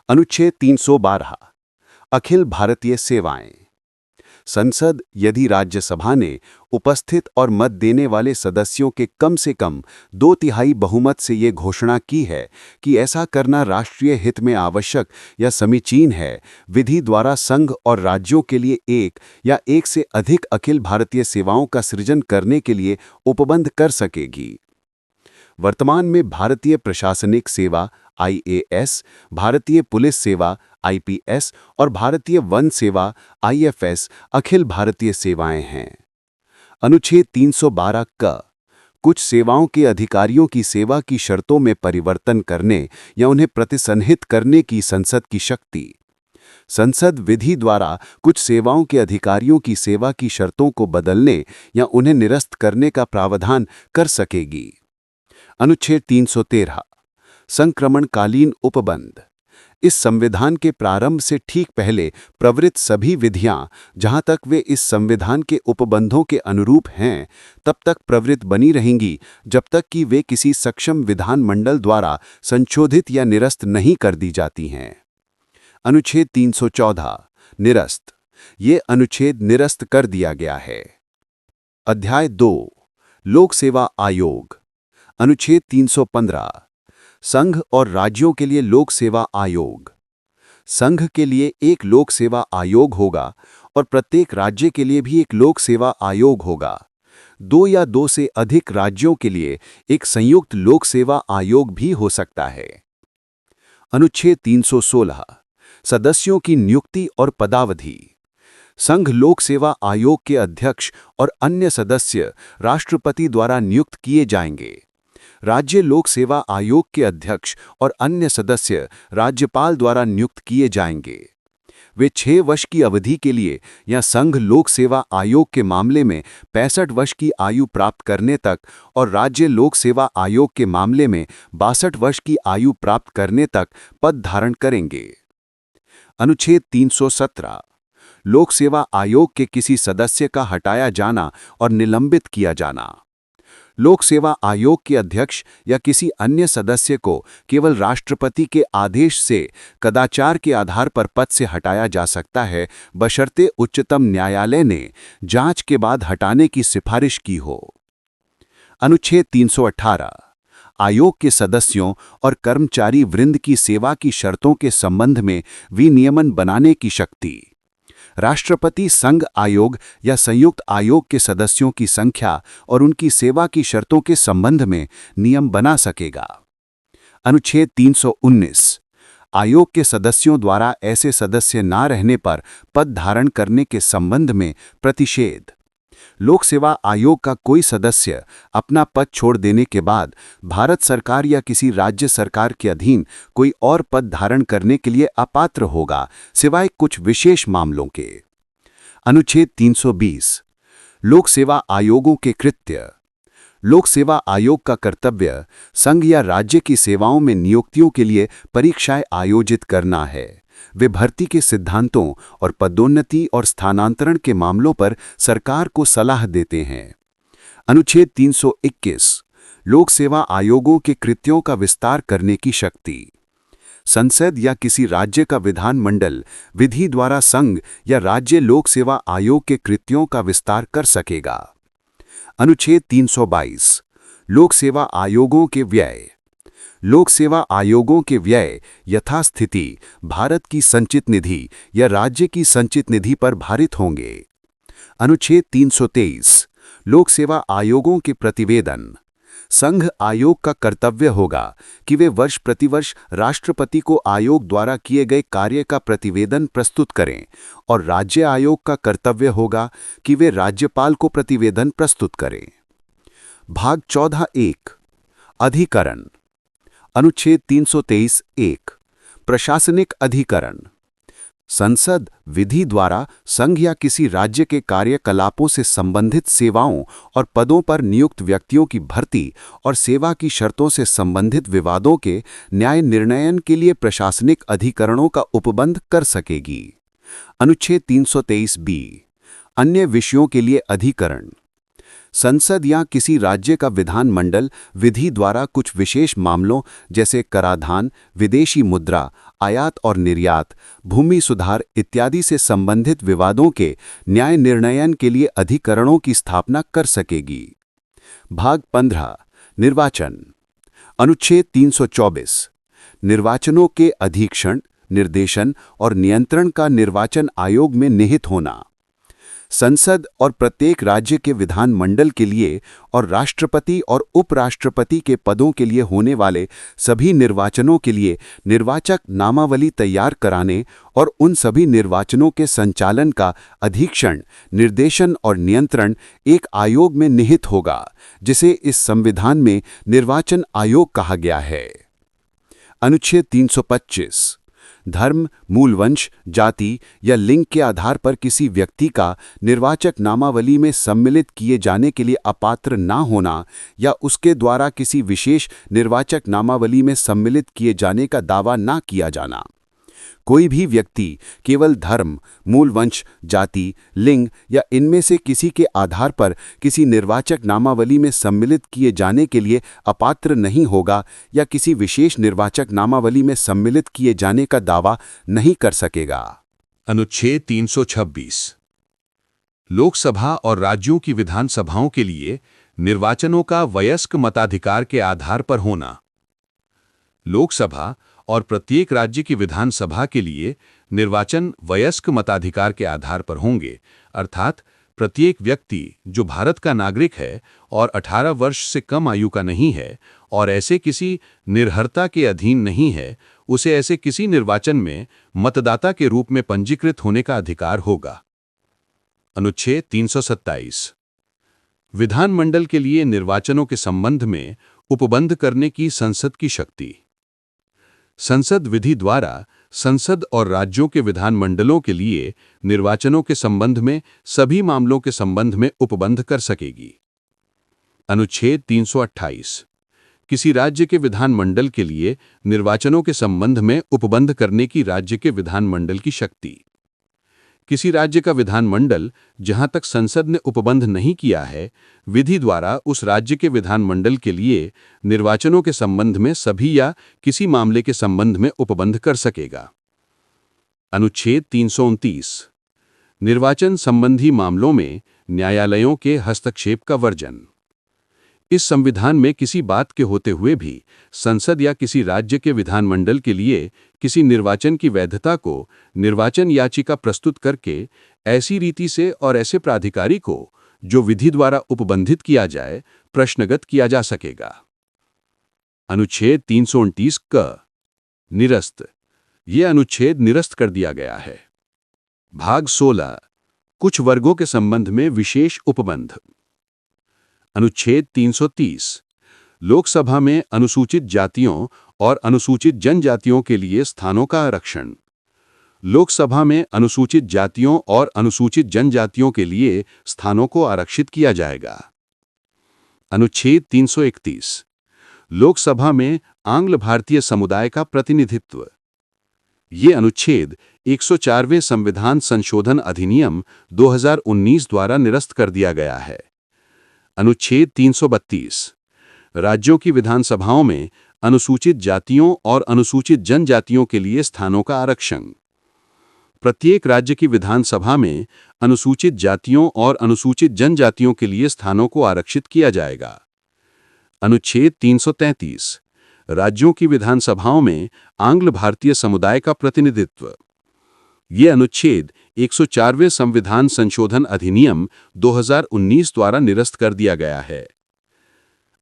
अनुच्छेद 312 अखिल भारतीय सेवाएं। संसद यदि राज्यसभा ने उपस्थित और मत देने वाले सदस्यों के कम से कम 2/3 बहुमत से ये घोषणा की है कि ऐसा करना राष्ट्रीय हित में आवश्यक या समीचीन है, विधि द्वारा संघ और राज्यों के लिए एक या एक से अधिक अखिल भारतीय सेवाओं का सृजन करने के लिए उपबंध कर सकेगी। वर्तमान में भारतीय प्रशासनिक सेवा IAS, भारतीय पुलिस सेवा IPS और भारतीय वन सेवा IFS अखिल भारतीय सेवाएं हैं। अनुच्छेद 312 क कुछ सेवाओं के अधिकारियों की सेवा की शर्तों में परिवर्तन करने या उन्हें प्रतिसंहित करने की संसद की शक्ति। संसद विधि द्वारा कुछ सेवाओं के अधिकारियों की सेवा की शर्तों को बदलने या उन्हें निरस्त करने का प्रावधान कर सकेगी। अनुच्छेद 313 संक्रमणकालीन उपबंध। इस संविधान के प्रारंभ से ठीक पहले प्रवृत्त सभी विधियां, जहां तक वे इस संविधान के उपबंधों के अनुरूप हैं, तब तक प्रवृत्त बनी रहेंगी जब तक कि वे किसी सक्षम विधानमंडल द्वारा संशोधित या निरस्त नहीं कर दी जाती हैं। अनुच्छेद 314 निरस्त। ये अनुच्छेद निरस्त कर दिया गया है। अध्याय 2 लोक सेवा आयोग। अनुच्छेद 315 संघ और राज्यों के लिए लोक सेवा आयोग। संघ के लिए एक लोक सेवा आयोग होगा और प्रत्येक राज्य के लिए भी एक लोक सेवा आयोग होगा। 2 या 2 से अधिक राज्यों के लिए एक संयुक्त लोक सेवा आयोग भी हो सकता है। अनुच्छेद 316 सदस्यों की नियुक्ति और पदावधि। संघ लोक सेवा आयोग के अध्यक्ष और अन्य सदस्य राष्ट्रपति द्वारा नियुक्त किए जाएंगे। राज्य लोक सेवा आयोग के अध्यक्ष और अन्य सदस्य राज्यपाल द्वारा नियुक्त किए जाएंगे। वे 6 वर्ष की अवधि के लिए या संघ लोक सेवा आयोग के मामले में 65 वर्ष की आयु प्राप्त करने तक और राज्य लोक सेवा आयोग के मामले में 62 वर्ष की आयु प्राप्त करने तक पद धारण करेंगे। अनुच्छेद 317 लोक सेवा आयोग के किसी सदस्य का हटाया जाना और निलंबित किया जाना। लोक सेवा आयोग के अध्यक्ष या किसी अन्य सदस्य को केवल राष्ट्रपति के आदेश से कदाचार के आधार पर पद से हटाया जा सकता है, बशर्ते उच्चतम न्यायालय ने जांच के बाद हटाने की सिफारिश की हो। अनुच्छेद 318 आयोग के सदस्यों और कर्मचारी वृंद की सेवा की शर्तों के संबंध में विनियमन बनाने की शक्ति। राष्ट्रपति संघ आयोग या संयुक्त आयोग के सदस्यों की संख्या और उनकी सेवा की शर्तों के संबंध में नियम बना सकेगा। अनुच्छेद 319 आयोग के सदस्यों द्वारा ऐसे सदस्य ना रहने पर पद धारण करने के संबंध में प्रतिषेध। लोक सेवा आयोग का कोई सदस्य अपना पद छोड़ देने के बाद भारत सरकार या किसी राज्य सरकार के अधीन कोई और पद धारण करने के लिए अपात्र होगा, सिवाय कुछ विशेष मामलों के। अनुच्छेद 320 लोक सेवा आयोगों के कृत्य। लोक सेवा आयोग का कर्तव्य संघ या राज्य की सेवाओं में नियुक्तियों के लिए परीक्षाएं आयोजित करना है। वे भर्ती के सिद्धांतों और पदोन्नति और स्थानांतरण के मामलों पर सरकार को सलाह देते हैं। अनुच्छेद 321 लोक सेवा आयोगों के कृत्यों का विस्तार करने की शक्ति। संसद या किसी राज्य का विधानमंडल विधि द्वारा संघ या राज्य लोक सेवा आयोग के कृत्यों का विस्तार कर सकेगा। अनुच्छेद 322 लोक सेवा आयोगों के व्यय। लोक सेवा आयोगों के व्यय यथास्थिति भारत की संचित निधि या राज्य की संचित निधि पर भारित होंगे। अनुच्छेद 323 लोक सेवा आयोगों के प्रतिवेदन। संघ आयोग का कर्तव्य होगा कि वे वर्ष प्रतिवर्ष राष्ट्रपति को आयोग द्वारा किए गए कार्य का प्रतिवेदन प्रस्तुत करें और राज्य आयोग का कर्तव्य होगा कि वे राज्यपाल को प्रतिवेदन प्रस्तुत करें। भाग 14(1) अधिकरण। अनुच्छेद 323(1) प्रशासनिक अधिकरण। संसद विधि द्वारा संघ या किसी राज्य के कार्यकलापों से संबंधित सेवाओं और पदों पर नियुक्त व्यक्तियों की भर्ती और सेवा की शर्तों से संबंधित विवादों के न्याय निर्णयन के लिए प्रशासनिक अधिकरणों का उपबंध कर सकेगी। अनुच्छेद 323(b) अन्य विषयों के लिए अधिकरण। संसद या किसी राज्य का विधानमंडल विधि द्वारा कुछ विशेष मामलों जैसे कराधान, विदेशी मुद्रा, आयात और निर्यात, भूमि सुधार इत्यादि से संबंधित विवादों के न्याय निर्णयन के लिए अधिकरणों की स्थापना कर सकेगी। भाग 15 निर्वाचन। अनुच्छेद 324 निर्वाचनों के अधीक्षण, निर्देशन और नियंत्रण का निर्वाचन आयोग में निहित होना। संसद और प्रत्येक राज्य के विधानमंडल के लिए और राष्ट्रपति और उपराष्ट्रपति के पदों के लिए होने वाले सभी निर्वाचनों के लिए निर्वाचक नामावली तैयार कराने और उन सभी निर्वाचनों के संचालन का अधीक्षण, निर्देशन और नियंत्रण एक आयोग में निहित होगा, जिसे इस संविधान में निर्वाचन आयोग कहा गया है। अनुच्छेद 325 धर्म, मूल वंश, जाति या लिंग के आधार पर किसी व्यक्ति का निर्वाचक नामावली में सम्मिलित किए जाने के लिए अपात्र ना होना या उसके द्वारा किसी विशेष निर्वाचक नामावली में सम्मिलित किए जाने का दावा ना किया जाना। कोई भी व्यक्ति केवल धर्म, मूल वंश, जाति, लिंग या इनमें से किसी के आधार पर किसी निर्वाचक नामावली में सम्मिलित किए जाने के लिए अपात्र नहीं होगा या किसी विशेष निर्वाचक नामावली में सम्मिलित किए जाने का दावा नहीं कर सकेगा। अनुच्छेद 326 लोकसभा और राज्यों की विधानसभाओं के लिए निर्वाचनों का वयस्क मताधिकार के आधार पर होना। लोकसभा और प्रत्येक राज्य की विधानसभा के लिए निर्वाचन वयस्क मताधिकार के आधार पर होंगे, अर्थात प्रत्येक व्यक्ति जो भारत का नागरिक है और 18 वर्ष से कम आयु का नहीं है और ऐसे किसी निर्भरता के अधीन नहीं है, उसे ऐसे किसी निर्वाचन में मतदाता के रूप में पंजीकृत होने का अधिकार होगा। अनुच्छेद 327 विधानमंडल के लिए निर्वाचनों के संबंध में उपबंध करने की संसद की शक्ति। संसद विधि द्वारा संसद और राज्यों के विधानमंडलों के लिए निर्वाचनों के संबंध में सभी मामलों के संबंध में उपबंध कर सकेगी। अनुच्छेद 328 किसी राज्य के विधानमंडल के लिए निर्वाचनों के संबंध में उपबंध करने की राज्य के विधानमंडल की शक्ति। किसी राज्य का विधानमंडल जहां तक संसद ने उपबंध नहीं किया है, विधि द्वारा उस राज्य के विधानमंडल के लिए निर्वाचनों के संबंध में सभी या किसी मामले के संबंध में उपबंध कर सकेगा। अनुच्छेद 329 निर्वाचन संबंधी मामलों में न्यायालयों के हस्तक्षेप का वर्जन। इस संविधान में किसी बात के होते हुए भी संसद या किसी राज्य के विधानमंडल के लिए किसी निर्वाचन की वैधता को निर्वाचन याचिका प्रस्तुत करके ऐसी रीति से और ऐसे प्राधिकारी को जो विधि द्वारा उपबंधित किया जाए प्रश्नगत किया जा सकेगा। अनुच्छेद 329 क निरस्त। ये अनुच्छेद निरस्त कर दिया गया है। भाग 16 कुछ वर्गों के संबंध में विशेष उपबंध। अनुच्छेद 330 लोकसभा में अनुसूचित जातियों और अनुसूचित जनजातियों के लिए स्थानों का आरक्षण। लोकसभा में अनुसूचित जातियों और अनुसूचित जनजातियों के लिए स्थानों को आरक्षित किया जाएगा। अनुच्छेद 331 लोकसभा में आंग्ल भारतीय समुदाय का प्रतिनिधित्व। ये अनुच्छेद 104वें संविधान संशोधन अधिनियम 2019 द्वारा निरस्त कर दिया गया है। अनुच्छेद 332 राज्यों की विधानसभाओं में अनुसूचित जातियों और अनुसूचित जनजातियों के लिए स्थानों का आरक्षण। प्रत्येक राज्य की विधानसभा में अनुसूचित जातियों और अनुसूचित जनजातियों के लिए स्थानों को आरक्षित किया जाएगा। अनुच्छेद 333 राज्यों की विधानसभाओं में आंग्ल भारतीय समुदाय का प्रतिनिधित्व। ये अनुच्छेद 104वें संविधान संशोधन अधिनियम 2019 द्वारा निरस्त कर दिया गया है।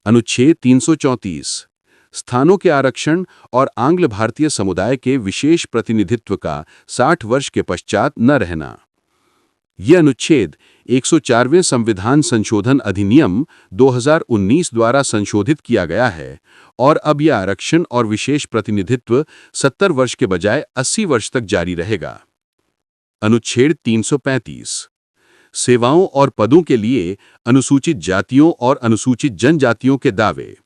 अनुच्छेद 334 स्थानों के आरक्षण और आंग्ल भारतीय समुदाय के विशेष प्रतिनिधित्व का 60 वर्ष के पश्चात न रहना। यह अनुच्छेद 104वें संविधान संशोधन अधिनियम 2019 द्वारा संशोधित किया गया है और अब यह आरक्षण और विशेष प्रतिनिधित्व 70 वर्ष के बजाय 80 वर्ष तक जारी रहेगा। अनुच्छेद 335 सेवाओं और पदों के लिए अनुसूचित जातियों और अनुसूचित जनजातियों के दावे।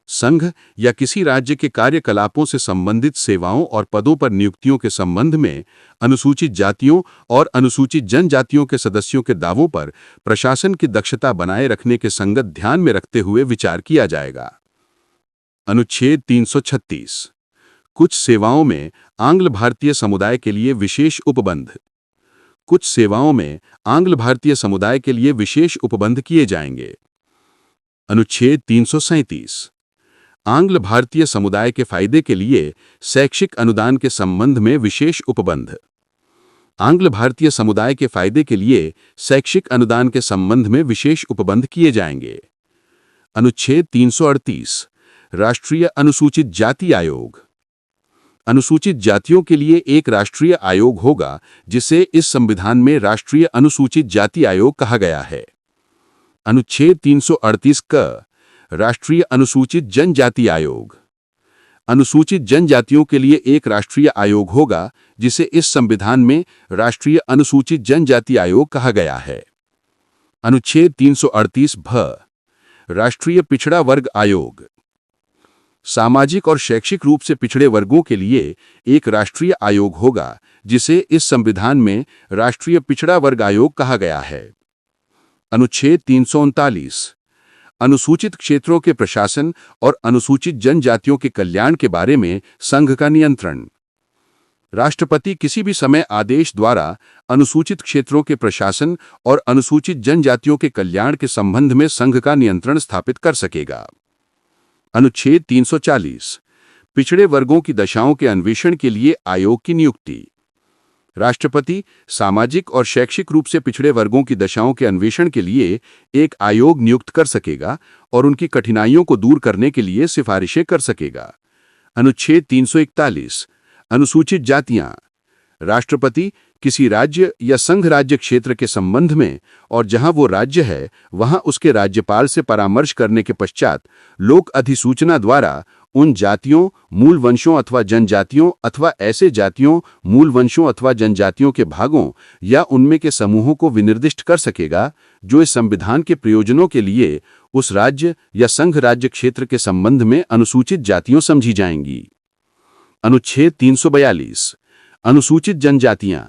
संघ या किसी राज्य के कार्यकलापों से संबंधित सेवाओं और पदों पर नियुक्तियों के संबंध में अनुसूचित जातियों और अनुसूचित जनजातियों के सदस्यों के दावों पर प्रशासन की दक्षता बनाए रखने के संगत ध्यान में रखते हुए विचार किया जाएगा। अनुच्छेद 336 कुछ सेवाओं में आंग्ल भारतीय समुदाय के लिए विशेष उपबंध। कुछ सेवाओं में आंग्ल भारतीय समुदाय के लिए विशेष उपबंध किए जाएंगे। अनुच्छेद 337 आंग्ल भारतीय समुदाय के फायदे के लिए शैक्षिक अनुदान के संबंध में विशेष उपबंध। आंग्ल भारतीय समुदाय के फायदे के लिए शैक्षिक अनुदान के संबंध में विशेष उपबंध किए जाएंगे। अनुच्छेद 338 राष्ट्रीय अनुसूचित जाति आयोग। अनुसूचित जातियों के लिए एक राष्ट्रीय आयोग होगा जिसे इस संविधान में राष्ट्रीय अनुसूचित जाति आयोग कहा गया है। अनुच्छेद 338 क राष्ट्रीय अनुसूचित जनजाति आयोग। अनुसूचित जनजातियों के लिए एक राष्ट्रीय आयोग होगा जिसे इस संविधान में राष्ट्रीय अनुसूचित जनजाति आयोग कहा गया है। अनुच्छेद 338 भ राष्ट्रीय पिछड़ा वर्ग आयोग। सामाजिक और शैक्षिक रूप से पिछड़े वर्गों के लिए एक राष्ट्रीय आयोग होगा जिसे इस संविधान में राष्ट्रीय पिछड़ा वर्ग आयोग कहा गया है। अनुच्छेद 339 अनुसूचित क्षेत्रों के प्रशासन और अनुसूचित जनजातियों के कल्याण के बारे में संघ का नियंत्रण। राष्ट्रपति किसी भी समय आदेश द्वारा अनुसूचित क्षेत्रों के प्रशासन और अनुसूचित जनजातियों के कल्याण के संबंध में संघ का नियंत्रण स्थापित कर सकेगा। अनुच्छेद 340 पिछड़े वर्गों की दशाओं के अन्वेषण के लिए आयोग की नियुक्ति। राष्ट्रपति सामाजिक और शैक्षिक रूप से पिछड़े वर्गों की दशाओं के अन्वेषण के लिए एक आयोग नियुक्त कर सकेगा और उनकी कठिनाइयों को दूर करने के लिए सिफारिशें कर सकेगा। अनुच्छेद 341 अनुसूचित जातियां। राष्ट्रपति किसी राज्य या संघ राज्य क्षेत्र के संबंध में और जहां वो राज्य है वहां उसके राज्यपाल से परामर्श करने के पश्चात लोक अधिसूचना द्वारा उन जातियों, मूल वंशों अथवा जनजातियों अथवा ऐसे जातियों, मूल वंशों अथवा जनजातियों के भागों या उनमें के समूहों को विनिर्दिष्ट कर सकेगा जो इस संविधान के प्रयोजनों के लिए उस राज्य या संघ राज्य क्षेत्र के संबंध में अनुसूचित जातियों समझी जाएंगी। अनुच्छेद 342 अनुसूचित जनजातियां।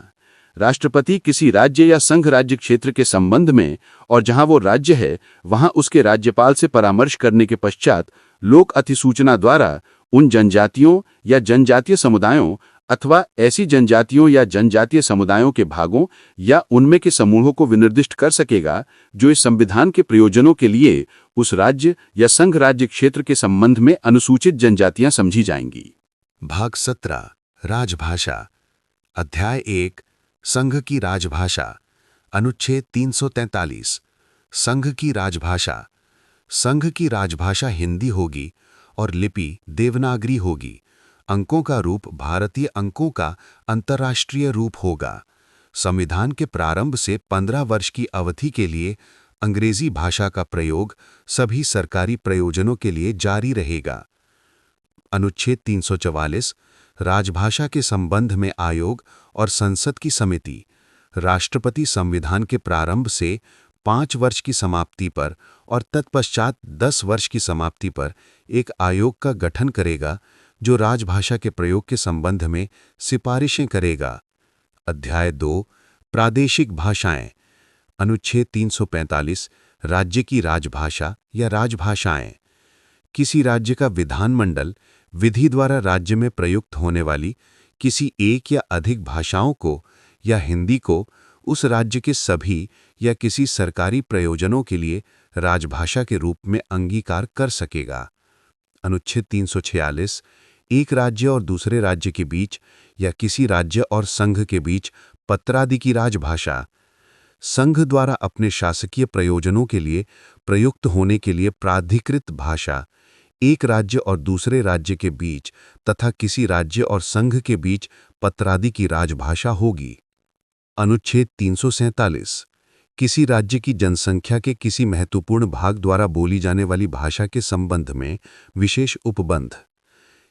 राष्ट्रपति किसी राज्य या संघ राज्य क्षेत्र के संबंध में और जहां वो राज्य है वहां उसके राज्यपाल से परामर्श करने के पश्चात लोक अधिसूचना द्वारा उन जनजातियों या जनजातीय समुदायों अथवा ऐसी जनजातियों या जनजातीय समुदायों के भागों या उनमें के समूहों को विनिर्दिष्ट कर सकेगा जो इस संविधान के प्रयोजनों के लिए उस राज्य या संघ राज्य क्षेत्र के संबंध में अनुसूचित जनजातियां समझी जाएंगी। भाग 17 राजभाषा। अध्याय 1 संघ की राजभाषा। अनुच्छेद 343 संघ की राजभाषा। संघ की राजभाषा हिंदी होगी और लिपि देवनागरी होगी। अंकों का रूप भारतीय अंकों का अंतर्राष्ट्रीय रूप होगा। संविधान के प्रारंभ से 15 वर्ष की अवधि के लिए अंग्रेजी भाषा का प्रयोग सभी सरकारी प्रयोजनों के लिए जारी रहेगा। अनुच्छेद 344 राजभाषा के संबंध में आयोग और संसद की समिति। राष्ट्रपति संविधान के प्रारंभ से 5 वर्ष की समाप्ति पर और तत्पश्चात 10 वर्ष की समाप्ति पर एक आयोग का गठन करेगा जो राजभाषा के प्रयोग के संबंध में सिफारिशें करेगा। अध्याय 2 प्रादेशिक भाषाएं। अनुच्छेद 345 राज्य की राजभाषा या राजभाषाएं। किसी राज्य का विधानमंडल विधि द्वारा राज्य में प्रयुक्त होने वाली किसी एक या अधिक भाषाओं को या हिंदी को उस राज्य के सभी या किसी सरकारी प्रयोजनों के लिए राजभाषा के रूप में अंगीकार कर सकेगा। अनुच्छेद 346 एक राज्य और दूसरे राज्य के बीच या किसी राज्य और संघ के बीच पत्रादि की राजभाषा। संघ द्वारा अपने शासकीय प्रयोजनों के लिए प्रयुक्त होने के लिए प्राधिकृत भाषा एक राज्य और दूसरे राज्य के बीच तथा किसी राज्य और संघ के बीच पत्रादि की राजभाषा होगी। अनुच्छेद 347 किसी राज्य की जनसंख्या के किसी महत्वपूर्ण भाग द्वारा बोली जाने वाली भाषा के संबंध में विशेष उपबंध।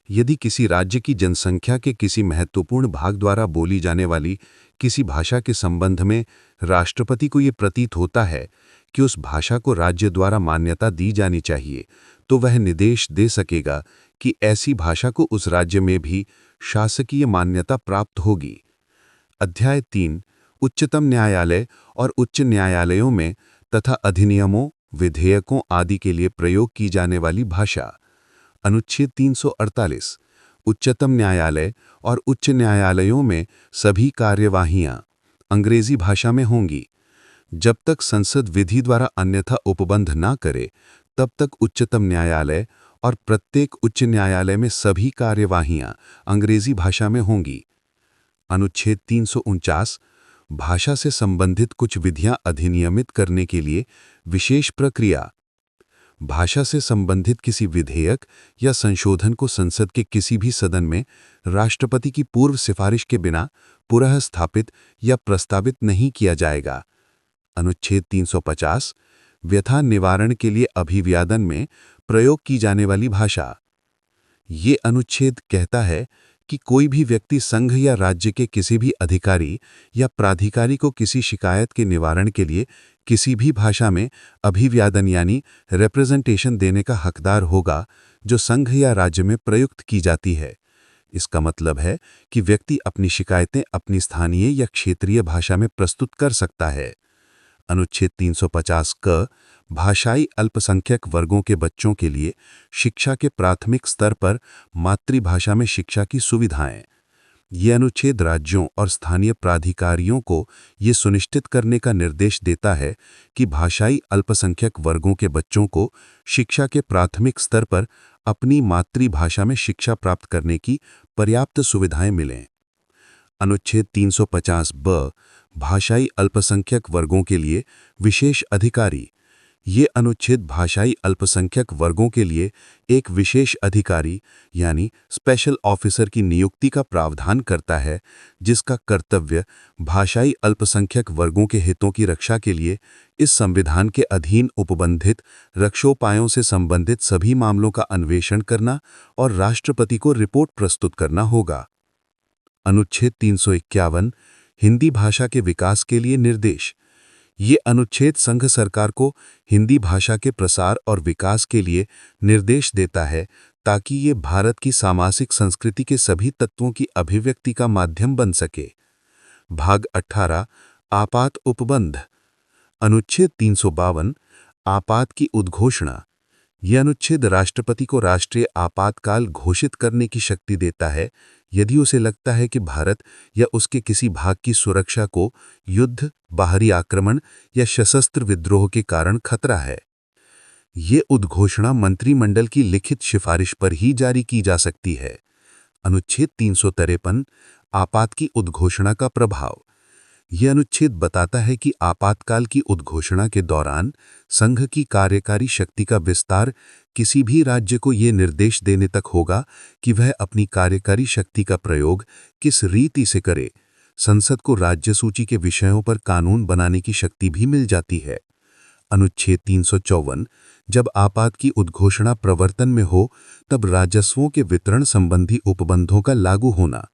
यदि किसी राज्य की जनसंख्या के किसी महत्वपूर्ण भाग द्वारा बोली जाने वाली किसी भाषा के संबंध में राष्ट्रपति को ये प्रतीत होता है कि उस भाषा को राज्य द्वारा मान्यता दी जानी चाहिए तो वह निर्देश दे सकेगा कि ऐसी भाषा को उस राज्य में भी शासकीय मान्यता प्राप्त होगी। अध्याय 3 उच्चतम न्यायालय और उच्च न्यायालयों में तथा अधिनियमों, विधेयकों आदि के लिए प्रयोग की जाने वाली भाषा। अनुच्छेद 348 उच्चतम न्यायालय और उच्च न्यायालयों में सभी कार्यवाहियां अंग्रेजी भाषा में होंगी। जब तक संसद विधि द्वारा अन्यथा उपबंध न करे तब तक उच्चतम न्यायालय और प्रत्येक उच्च न्यायालय में सभी कार्यवाहियां अंग्रेजी भाषा में होंगी। अनुच्छेद 349 भाषा से संबंधित कुछ विधियां अधिनियमित करने के लिए विशेष प्रक्रिया। भाषा से संबंधित किसी विधेयक या संशोधन को संसद के किसी भी सदन में राष्ट्रपति की पूर्व सिफारिश के बिना पुनः स्थापित या प्रस्तावित नहीं किया जाएगा। अनुच्छेद 350 व्यथा निवारण के लिए अभिवादन में प्रयोग की जाने वाली भाषा। ये अनुच्छेद कहता है कि कोई भी व्यक्ति संघ या राज्य के किसी भी अधिकारी या प्राधिकारी को किसी शिकायत के निवारण के लिए किसी भी भाषा में अभिवादन यानी रिप्रेजेंटेशन देने का हकदार होगा जो संघ या राज्य में प्रयुक्त की जाती है। इसका मतलब है कि व्यक्ति अपनी शिकायतें अपनी स्थानीय या क्षेत्रीय भाषा में प्रस्तुत कर सकता है। अनुच्छेद 350 क भाषाई अल्पसंख्यक वर्गों के बच्चों के लिए शिक्षा के प्राथमिक स्तर पर मातृभाषा में शिक्षा की सुविधाएं। ये अनुच्छेद राज्यों और स्थानीय प्राधिकारियों को ये सुनिश्चित करने का निर्देश देता है कि भाषाई अल्पसंख्यक वर्गों के बच्चों को शिक्षा के प्राथमिक स्तर पर अपनी मातृभाषा में शिक्षा प्राप्त करने की पर्याप्त सुविधाएं मिलें। अनुच्छेद 350 ब भाषाई अल्पसंख्यक वर्गों के लिए विशेष अधिकारी। ये अनुच्छेद भाषाई अल्पसंख्यक वर्गों के लिए एक विशेष अधिकारी यानी स्पेशल ऑफिसर की नियुक्ति का प्रावधान करता है, जिसका कर्तव्य भाषाई अल्पसंख्यक वर्गों के हितों की रक्षा के लिए इस संविधान के अधीन उपबंधित रक्षोपायों से संबंधित सभी मामलों का अन्वेषण करना और राष्ट्रपति को रिपोर्ट प्रस्तुत करना होगा। अनुच्छेद 351 हिंदी भाषा के विकास के लिए निर्देश। ये अनुच्छेद संघ सरकार को हिंदी भाषा के प्रसार और विकास के लिए निर्देश देता है ताकि ये भारत की सामाजिक संस्कृति के सभी तत्वों की अभिव्यक्ति का माध्यम बन सके। भाग 18 आपात उपबंध। अनुच्छेद 352 आपात की उद्घोषणा। यह अनुच्छेद राष्ट्रपति को राष्ट्रीय आपातकाल घोषित करने की शक्ति देता है यदि उसे लगता है कि भारत या उसके किसी भाग की सुरक्षा को युद्ध, बाहरी आक्रमण या सशस्त्र विद्रोह के कारण खतरा है। ये उद्घोषणा मंत्रिमंडल की लिखित सिफारिश पर ही जारी की जा सकती है। अनुच्छेद 353 आपात की उद्घोषणा का प्रभाव। यह अनुच्छेद बताता है कि आपातकाल की उद्घोषणा के दौरान संघ की कार्यकारी शक्ति का विस्तार किसी भी राज्य को ये निर्देश देने तक होगा कि वह अपनी कार्यकारी शक्ति का प्रयोग किस रीति से करे। संसद को राज्य सूची के विषयों पर कानून बनाने की शक्ति भी मिल जाती है। अनुच्छेद 354 जब आपात की उद्घोषणा प्रवर्तन में हो तब राजस्वों के वितरण संबंधी उपबंधों का लागू होना।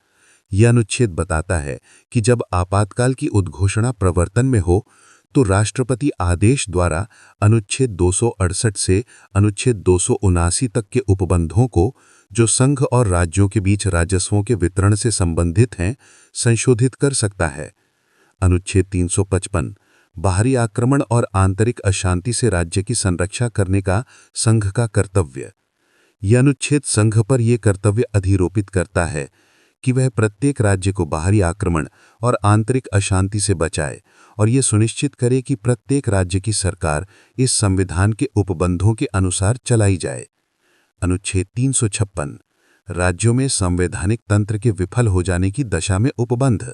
यह अनुच्छेद बताता है कि जब आपातकाल की उद्घोषणा प्रवर्तन में हो तो राष्ट्रपति आदेश द्वारा अनुच्छेद 268 से अनुच्छेद 279 तक के उपबंधों को, जो संघ और राज्यों के बीच राजस्वों के वितरण से संबंधित हैं, संशोधित कर सकता है। अनुच्छेद 355 बाहरी आक्रमण और आंतरिक अशांति से राज्य की संरक्षा करने का संघ का कर्तव्य। यह अनुच्छेद संघ पर यह कर्तव्य अधिरोपित करता है कि वह प्रत्येक राज्य को बाहरी आक्रमण और आंतरिक अशांति से बचाए और ये सुनिश्चित करे कि प्रत्येक राज्य की सरकार इस संविधान के उपबंधों के अनुसार चलाई जाए। अनुच्छेद 356 राज्यों में संवैधानिक तंत्र के विफल हो जाने की दशा में उपबंध।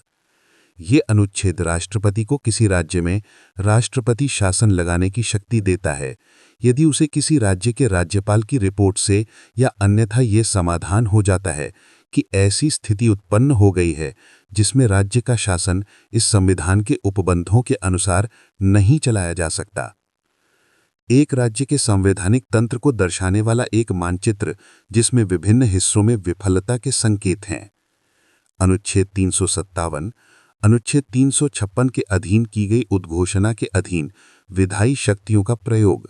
ये अनुच्छेद राष्ट्रपति को किसी राज्य में राष्ट्रपति शासन लगाने की शक्ति देता है यदि उसे किसी राज्य के राज्यपाल की रिपोर्ट से या अन्यथा ये समाधान हो जाता है कि ऐसी स्थिति उत्पन्न हो गई है जिसमें राज्य का शासन इस संविधान के उपबंधों के अनुसार नहीं चलाया जा सकता। एक राज्य के संवैधानिक तंत्र को दर्शाने वाला एक मानचित्र जिसमें विभिन्न हिस्सों में विफलता के संकेत हैं। अनुच्छेद 357 अनुच्छेद 356 के अधीन की गई उद्घोषणा के अधीन विधायी शक्तियों का प्रयोग।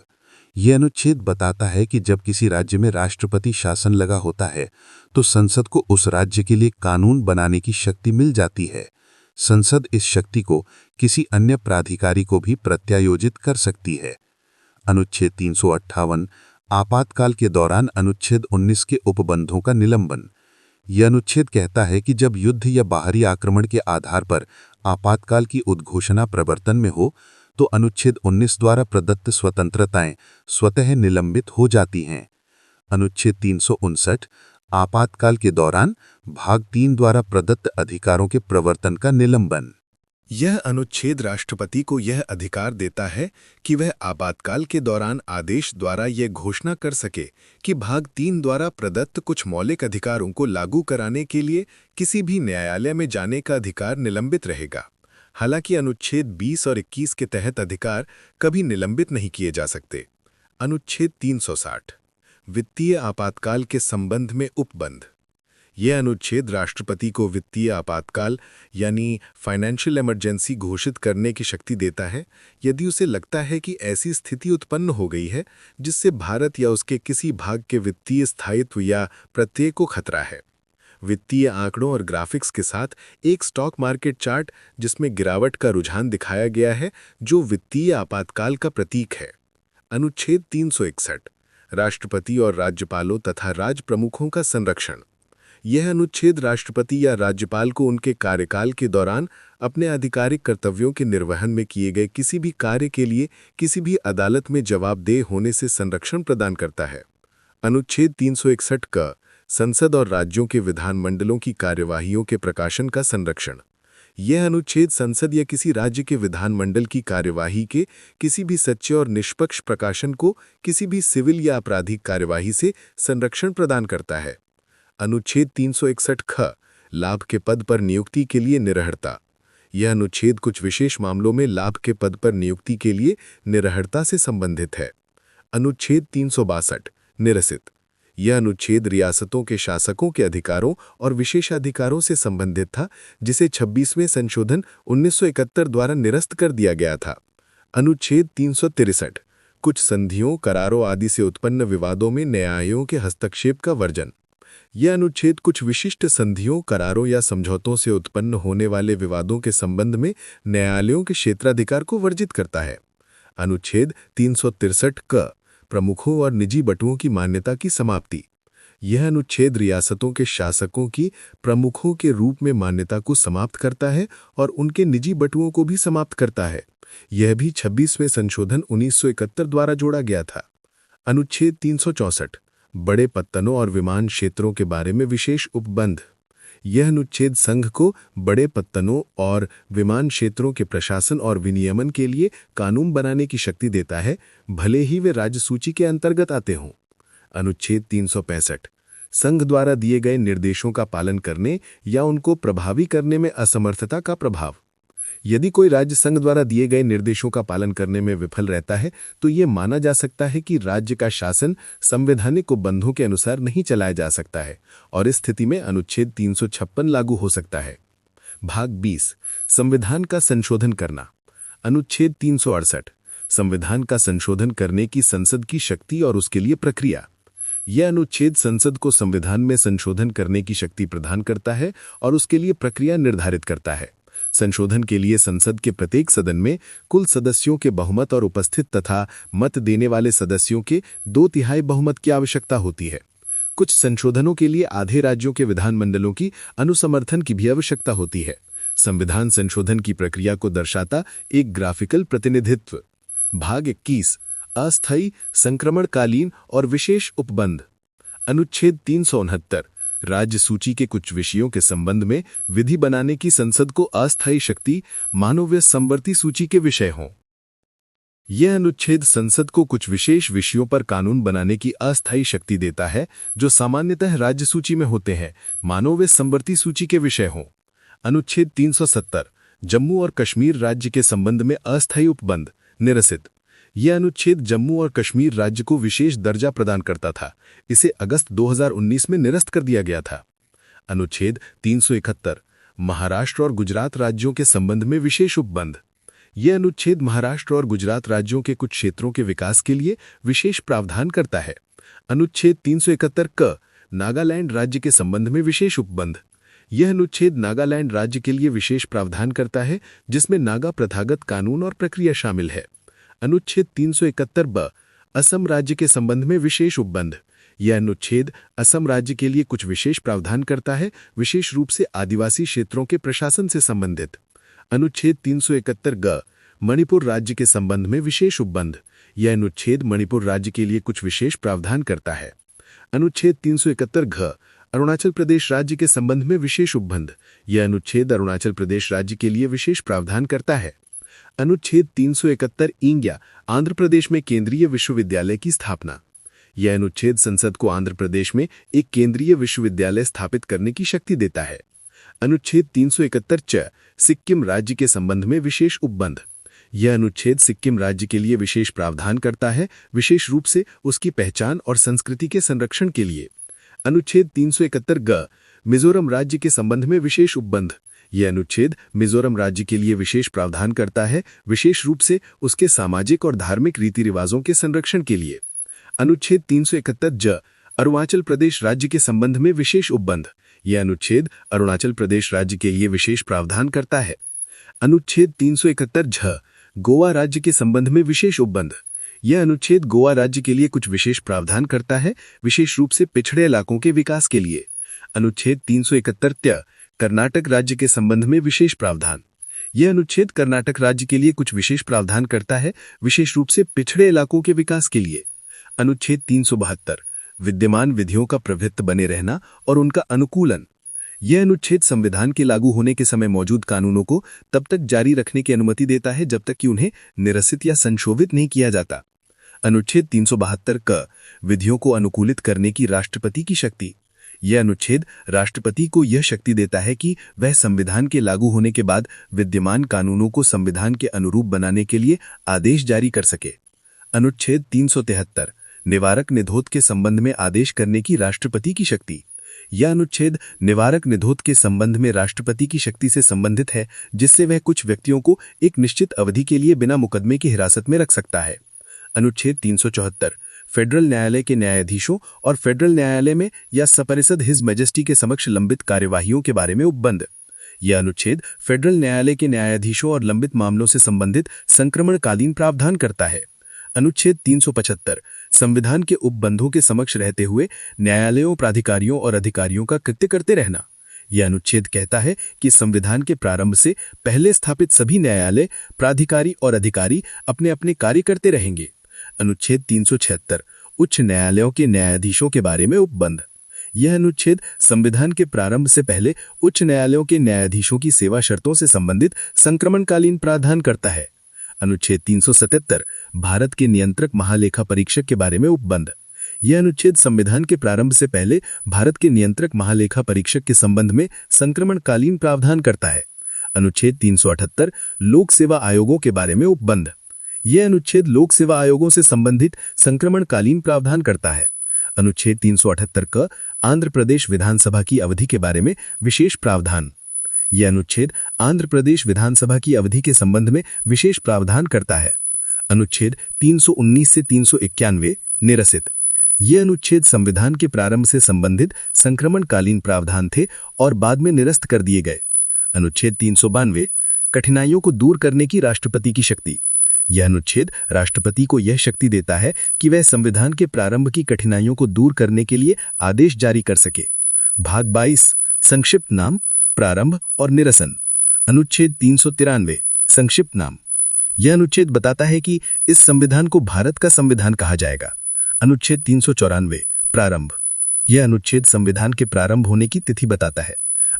यह अनुच्छेद बताता है कि जब किसी राज्य में राष्ट्रपति शासन लगा होता है तो संसद को उस राज्य के लिए कानून बनाने की शक्ति मिल जाती है। संसद इस शक्ति को किसी अन्य प्राधिकारी को भी प्रत्यायोजित कर सकती है। अनुच्छेद 358 आपातकाल के दौरान अनुच्छेद 19 के उपबंधों का निलंबन। यह अनुच्छेद कहता है कि जब युद्ध या बाहरी आक्रमण के आधार पर आपातकाल की उद्घोषणा प्रवर्तन में हो तो अनुच्छेद 19 द्वारा प्रदत्त स्वतंत्रताएं स्वतः निलंबित हो जाती हैं। अनुच्छेद 359 आपातकाल के दौरान भाग 3 द्वारा प्रदत्त अधिकारों के प्रवर्तन का निलंबन। यह अनुच्छेद राष्ट्रपति को यह अधिकार देता है कि वह आपातकाल के दौरान आदेश द्वारा यह घोषणा कर सके कि भाग 3 द्वारा प्रदत्त कुछ मौलिक अधिकारों को लागू कराने के लिए किसी भी न्यायालय में जाने का अधिकार निलंबित रहेगा। हालांकि अनुच्छेद 20 और 21 के तहत अधिकार कभी निलंबित नहीं किए जा सकते। अनुच्छेद 360 वित्तीय आपातकाल के संबंध में उपबंध। यह अनुच्छेद राष्ट्रपति को वित्तीय आपातकाल यानी फाइनेंशियल इमरजेंसी घोषित करने की शक्ति देता है यदि उसे लगता है कि ऐसी स्थिति उत्पन्न हो गई है जिससे भारत या उसके किसी भाग के वित्तीय स्थायित्व या प्रत्यय को खतरा है। वित्तीय आंकड़ों और ग्राफिक्स के साथ एक स्टॉक मार्केट चार्ट जिसमें गिरावट का रुझान दिखाया गया है जो वित्तीय आपातकाल का प्रतीक है। अनुच्छेद 361 राष्ट्रपति और राज्यपालों तथा राज्य प्रमुखों का संरक्षण। यह अनुच्छेद राष्ट्रपति या राज्यपाल को उनके कार्यकाल के दौरान अपने आधिकारिक कर्तव्यों के निर्वहन में किए गए किसी भी कार्य के लिए किसी भी अदालत में जवाबदेह होने से संरक्षण प्रदान करता है। अनुच्छेद 361 का संसद और राज्यों के विधानमंडलों की कार्यवाहियों के प्रकाशन का संरक्षण। यह अनुच्छेद संसद या किसी राज्य के विधानमंडल की कार्यवाही के किसी भी सच्चे और निष्पक्ष प्रकाशन को किसी भी सिविल या आपराधिक कार्यवाही से संरक्षण प्रदान करता है। अनुच्छेद 361 ख लाभ के पद पर नियुक्ति के लिए निरर्हता। यह अनुच्छेद कुछ विशेष मामलों में लाभ के पद पर नियुक्ति के लिए निरर्हता से संबंधित है। अनुच्छेद 362 निरसित। यह अनुच्छेद रियासतों के शासकों के अधिकारों और विशेषाधिकारों से संबंधित था, जिसे 26वें संशोधन 1971 द्वारा निरस्त कर दिया गया था। अनुच्छेद 363 कुछ संधियों, करारों आदि से उत्पन्न विवादों में न्यायालयों के हस्तक्षेप का वर्जन। यह अनुच्छेद कुछ विशिष्ट संधियों, करारों या समझौतों से उत्पन्न होने वाले विवादों के संबंध में न्यायालयों के क्षेत्राधिकार को वर्जित करता है। अनुच्छेद 363 क प्रमुखों और निजी बटुओं की मान्यता की समाप्ति। यह अनुच्छेद रियासतों के शासकों की प्रमुखों के रूप में मान्यता को समाप्त करता है और उनके निजी बटुओं को भी समाप्त करता है। यह भी 26वें संशोधन 1971 द्वारा जोड़ा गया था। अनुच्छेद 364 बड़े पत्तनों और विमान क्षेत्रों के बारे में विशेष उपबंध। यह अनुच्छेद संघ को बड़े पत्तनों और विमान क्षेत्रों के प्रशासन और विनियमन के लिए कानून बनाने की शक्ति देता है, भले ही वे राज्य सूची के अंतर्गत आते हों। अनुच्छेद 365 संघ द्वारा दिए गए निर्देशों का पालन करने या उनको प्रभावी करने में असमर्थता का प्रभाव। यदि कोई राज्य संघ द्वारा दिए गए निर्देशों का पालन करने में विफल रहता है, तो ये माना जा सकता है कि राज्य का शासन संवैधानिक उपबंधों के अनुसार नहीं चलाया जा सकता है और इस स्थिति में अनुच्छेद 356 लागू हो सकता है। भाग 20 संविधान का संशोधन करना। अनुच्छेद 368 संविधान का संशोधन करने की संसद की शक्ति और उसके लिए प्रक्रिया। यह अनुच्छेद संसद को संविधान में संशोधन करने की शक्ति प्रदान करता है और उसके लिए प्रक्रिया निर्धारित करता है। संशोधन के लिए संसद के प्रत्येक सदन में कुल सदस्यों के बहुमत और उपस्थित तथा मत देने वाले सदस्यों के 2/3 बहुमत की आवश्यकता होती है। कुछ संशोधनों के लिए आधे राज्यों के विधानमंडलों की अनुसमर्थन की भी आवश्यकता होती है। संविधान संशोधन की प्रक्रिया को दर्शाता एक ग्राफिकल प्रतिनिधित्व। भाग 21 अस्थायी, संक्रमणकालीन और विशेष उपबंध। अनुच्छेद 369 राज्य सूची के कुछ विषयों के संबंध में विधि बनाने की संसद को अस्थायी शक्ति मानव संवर्ती सूची के विषय हों। यह अनुच्छेद संसद को कुछ विशेष विषयों पर कानून बनाने की अस्थायी शक्ति देता है, जो सामान्यतः राज्य सूची में होते हैं, मानव संवर्ती सूची के विषय हों। अनुच्छेद 370 जम्मू और कश्मीर राज्य के संबंध में अस्थायी उपबंध निरसित। यह अनुच्छेद जम्मू और कश्मीर राज्य को विशेष दर्जा प्रदान करता था। इसे अगस्त 2019 में निरस्त कर दिया गया था। अनुच्छेद 371 महाराष्ट्र और गुजरात राज्यों के संबंध में विशेष उपबंध। यह अनुच्छेद महाराष्ट्र और गुजरात राज्यों के कुछ क्षेत्रों के विकास के लिए विशेष प्रावधान करता है। अनुच्छेद 371 क नागालैंड राज्य के संबंध में विशेष उपबंध। यह अनुच्छेद नागालैंड राज्य के लिए विशेष प्रावधान करता है, जिसमें नागा प्रथागत कानून और प्रक्रिया शामिल है। अनुच्छेद 371 ब असम राज्य के संबंध में विशेष उपबंध। यह अनुच्छेद असम राज्य के लिए कुछ विशेष प्रावधान करता है, विशेष रूप से आदिवासी क्षेत्रों के प्रशासन से संबंधित। अनुच्छेद 371 ग मणिपुर राज्य के संबंध में विशेष उपबंध। यह अनुच्छेद मणिपुर राज्य के लिए कुछ विशेष प्रावधान करता है। अनुच्छेद 371 घ अरुणाचल प्रदेश राज्य के संबंध में विशेष उपबंध। यह अनुच्छेद अरुणाचल प्रदेश राज्य के लिए विशेष प्रावधान करता है। अनुच्छेद 371 ईंग्या आंध्र प्रदेश में केंद्रीय विश्वविद्यालय की स्थापना। यह अनुच्छेद संसद को आंध्र प्रदेश में एक केंद्रीय विश्वविद्यालय स्थापित करने की शक्ति देता है। अनुच्छेद 371 च सिक्किम राज्य के संबंध में विशेष उपबंध। यह अनुच्छेद सिक्किम राज्य के लिए विशेष प्रावधान करता है, विशेष रूप से उसकी पहचान और संस्कृति के संरक्षण के लिए। अनुच्छेद 371 ग मिजोरम राज्य के संबंध में विशेष उपबंध। यह अनुच्छेद मिजोरम राज्य के लिए विशेष प्रावधान करता है, विशेष रूप से उसके सामाजिक और धार्मिक रीति रिवाजों के संरक्षण के लिए। अनुच्छेद 371 ज अरुणाचल प्रदेश राज्य के संबंध में विशेष उपबंध। यह अनुच्छेद अरुणाचल प्रदेश राज्य के लिए विशेष प्रावधान करता है। अनुच्छेद 371 झ गोवा राज्य के संबंध में विशेष उपबंध। यह अनुच्छेद गोवा राज्य के लिए कुछ विशेष प्रावधान करता है, विशेष रूप से पिछड़े इलाकों के विकास के लिए। अनुच्छेद 371 त्य कर्नाटक राज्य के संबंध में विशेष प्रावधान। यह अनुच्छेद कर्नाटक राज्य के लिए कुछ विशेष प्रावधान करता है, विशेष रूप से पिछड़े इलाकों के विकास के लिए। अनुच्छेद 372 विद्यमान विधियों का प्रवृत्त बने रहना और उनका अनुकूलन। यह अनुच्छेद संविधान के लागू होने के समय मौजूद कानूनों को तब तक जारी रखने की अनुमति देता है जब तक कि उन्हें निरसित या संशोधित नहीं किया जाता। अनुच्छेद 372 क विधियों को अनुकूलित करने की राष्ट्रपति की शक्ति। यह अनुच्छेद राष्ट्रपति को यह शक्ति देता है कि वह संविधान के लागू होने के बाद विद्यमान कानूनों को संविधान के अनुरूप बनाने के लिए आदेश जारी कर सके। अनुच्छेद 373 निवारक निधोध के संबंध में आदेश करने की राष्ट्रपति की शक्ति। यह अनुच्छेद निवारक निधोध के संबंध में राष्ट्रपति की शक्ति से संबंधित है, जिससे वह कुछ व्यक्तियों को एक निश्चित अवधि के लिए बिना मुकदमे की हिरासत में रख सकता है। अनुच्छेद 374 फेडरल न्यायालय के न्यायाधीशों और फेडरल न्यायालय में या सपरिषद हिज मैजेस्टी के समक्ष लंबित कार्यवाहियों के बारे में उपबंध। यह अनुच्छेद फेडरल न्यायालय के न्यायाधीशों और लंबित मामलों से संबंधित संक्रमणकालीन प्रावधान करता है। अनुच्छेद 375 संविधान के उपबंधों के समक्ष रहते हुए न्यायालयों, प्राधिकारियों और अधिकारियों का कृत्य करते रहना। यह अनुच्छेद कहता है कि संविधान के प्रारंभ से पहले स्थापित सभी न्यायालय, प्राधिकारी और अधिकारी अपने अपने कार्य करते रहेंगे। अनुच्छेद 376 उच्च न्यायालयों के न्यायाधीशों के बारे में उपबंध। यह अनुच्छेद संविधान के प्रारंभ से पहले उच्च न्यायालयों के न्यायाधीशों की सेवा शर्तों से संबंधित संक्रमणकालीन प्रावधान करता है। अनुच्छेद 377 भारत के नियंत्रक महालेखा परीक्षक के बारे में उपबंध। यह अनुच्छेद संविधान के प्रारंभ से पहले भारत के नियंत्रक महालेखा परीक्षक के संबंध में संक्रमणकालीन प्रावधान करता है। अनुच्छेद 378 लोक सेवा आयोगों के बारे में उपबंध। यह अनुच्छेद लोक सेवा आयोगों से संबंधित संक्रमणकालीन प्रावधान करता है। अनुच्छेद 378 क आंध्र प्रदेश विधानसभा की अवधि के बारे में विशेष प्रावधान। यह अनुच्छेद आंध्र प्रदेश विधानसभा की अवधि के संबंध में विशेष प्रावधान करता है। अनुच्छेद 319 से 391 निरसित। ये अनुच्छेद संविधान के प्रारंभ से संबंधित संक्रमणकालीन प्रावधान थे और बाद में निरस्त कर दिए गए। अनुच्छेद 392 कठिनाइयों को दूर करने की राष्ट्रपति की शक्ति। यह अनुच्छेद राष्ट्रपति को यह शक्ति देता है कि वह संविधान के प्रारंभ की कठिनाइयों को दूर करने के लिए आदेश जारी कर सके। भाग 22 संक्षिप्त नाम, प्रारंभ और निरसन। अनुच्छेद 393 संक्षिप्त नाम। यह अनुच्छेद बताता है कि इस संविधान को भारत का संविधान कहा जाएगा। अनुच्छेद 394 प्रारंभ। यह अनुच्छेद संविधान के प्रारंभ होने की तिथि बताता है।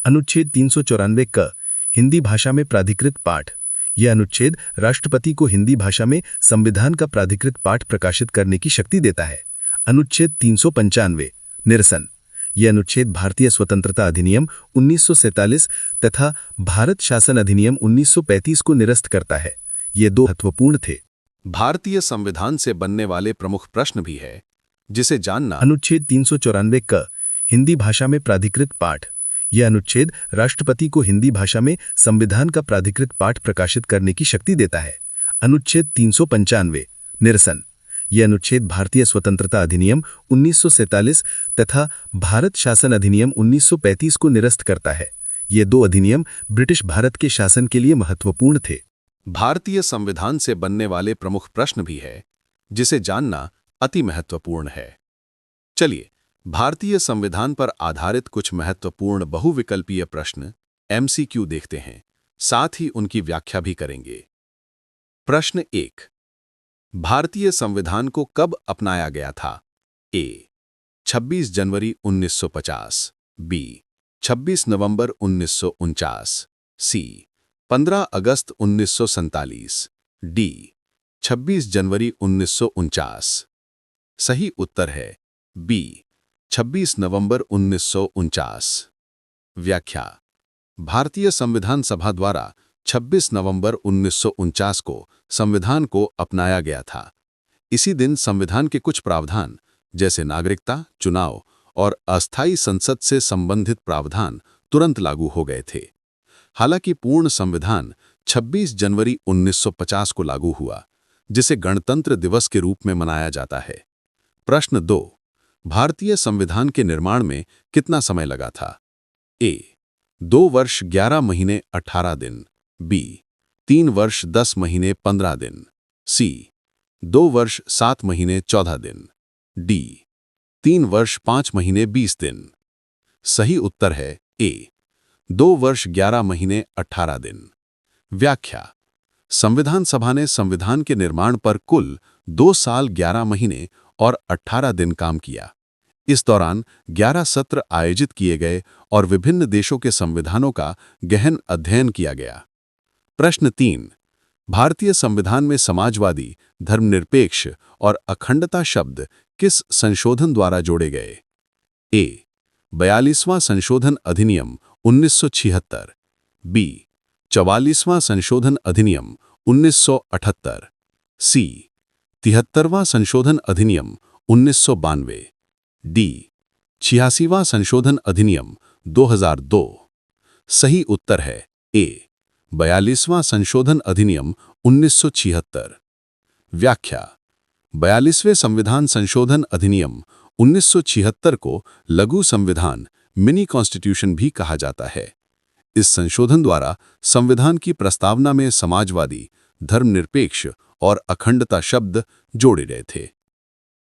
अनुच्छेद 394 क हिंदी भाषा में प्राधिकृत पाठ। यह अनुच्छेद राष्ट्रपति को हिंदी भाषा में संविधान का प्राधिकृत पाठ प्रकाशित करने की शक्ति देता है। अनुच्छेद 395 निरसन। यह अनुच्छेद भारतीय स्वतंत्रता अधिनियम 1947 तथा भारत शासन अधिनियम 1935 को निरस्त करता है। ये दो महत्वपूर्ण थे। भारतीय संविधान से बनने वाले प्रमुख प्रश्न भी है, जिसे जानना। अनुच्छेद 394 क हिंदी भाषा में प्राधिकृत पाठ। यह अनुच्छेद राष्ट्रपति को हिंदी भाषा में संविधान का प्राधिकृत पाठ प्रकाशित करने की शक्ति देता है। अनुच्छेद 395 निरसन। यह अनुच्छेद भारतीय स्वतंत्रता अधिनियम 1947 तथा भारत शासन अधिनियम 1935 को निरस्त करता है। ये दो अधिनियम ब्रिटिश भारत के शासन के लिए महत्वपूर्ण थे। भारतीय संविधान से बनने वाले प्रमुख प्रश्न भी है, जिसे जानना अति महत्वपूर्ण है। चलिए, भारतीय संविधान पर आधारित कुछ महत्वपूर्ण बहुविकल्पीय प्रश्न MCQ देखते हैं, साथ ही उनकी व्याख्या भी करेंगे। प्रश्न 1, भारतीय संविधान को कब अपनाया गया था? A 26 January 1950, B 26 November 1949, C 15 August 1947, D 26 जनवरी 1949। सही उत्तर है B 26 नवंबर 1949। व्याख्या: भारतीय संविधान सभा द्वारा 26 नवंबर 1949 को संविधान को अपनाया गया था। इसी दिन संविधान के कुछ प्रावधान, जैसे नागरिकता, चुनाव और अस्थायी संसद से संबंधित प्रावधान तुरंत लागू हो गए थे। हालांकि पूर्ण संविधान 26 जनवरी 1950 को लागू हुआ, जिसे गणतंत्र दिवस के रूप में मनाया जाता है। प्रश्न 2, भारतीय संविधान के निर्माण में कितना समय लगा था? A 2 वर्ष 11 महीने 18 दिन, B 3 वर्ष 10 महीने 15 दिन, C 2 वर्ष 7 महीने 14 दिन, D 3 वर्ष 5 महीने 20 दिन। सही उत्तर है A 2 वर्ष 11 महीने 18 दिन। व्याख्या: संविधान सभा ने संविधान के निर्माण पर कुल 2 साल 11 महीने और 18 दिन काम किया। इस दौरान 11 सत्र आयोजित किए गए और विभिन्न देशों के संविधानों का गहन अध्ययन किया गया। प्रश्न 3। भारतीय संविधान में समाजवादी, धर्मनिरपेक्ष और अखंडता शब्द किस संशोधन द्वारा जोड़े गए? ए. 42वां संशोधन अधिनियम 1976, बी. 44वां संशोधन अधिनियम 1978, सी. 73वां संशोधन अधिनियम 1992, डी. 86वां संशोधन अधिनियम 2002। सही उत्तर है ए. 42वां संशोधन अधिनियम 1976। व्याख्या: 42वें संविधान संशोधन अधिनियम 1976 को लघु संविधान, मिनी कॉन्स्टिट्यूशन भी कहा जाता है। इस संशोधन द्वारा संविधान की प्रस्तावना में समाजवादी, धर्मनिरपेक्ष और अखंडता शब्द जोड़े गए थे।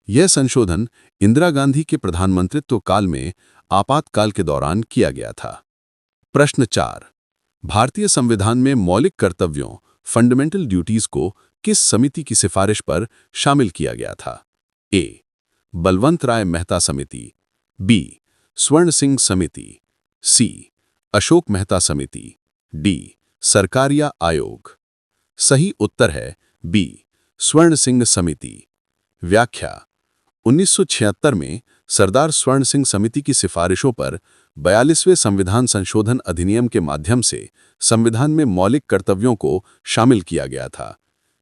यह संशोधन इंदिरा गांधी के प्रधानमंत्रित्व काल में आपातकाल के दौरान किया गया था। प्रश्न 4। भारतीय संविधान में मौलिक कर्तव्यों, फंडामेंटल ड्यूटीज को किस समिति की सिफारिश पर शामिल किया गया था? ए. बलवंत राय मेहता समिति, बी. स्वर्ण सिंह समिति, सी. अशोक मेहता समिति, डी. सरकारिया आयोग। सही उत्तर है बी. स्वर्ण सिंह समिति। व्याख्या: 1976 में सरदार स्वर्ण सिंह समिति की सिफारिशों पर 42वें संविधान संशोधन अधिनियम के माध्यम से संविधान में मौलिक कर्तव्यों को शामिल किया गया था।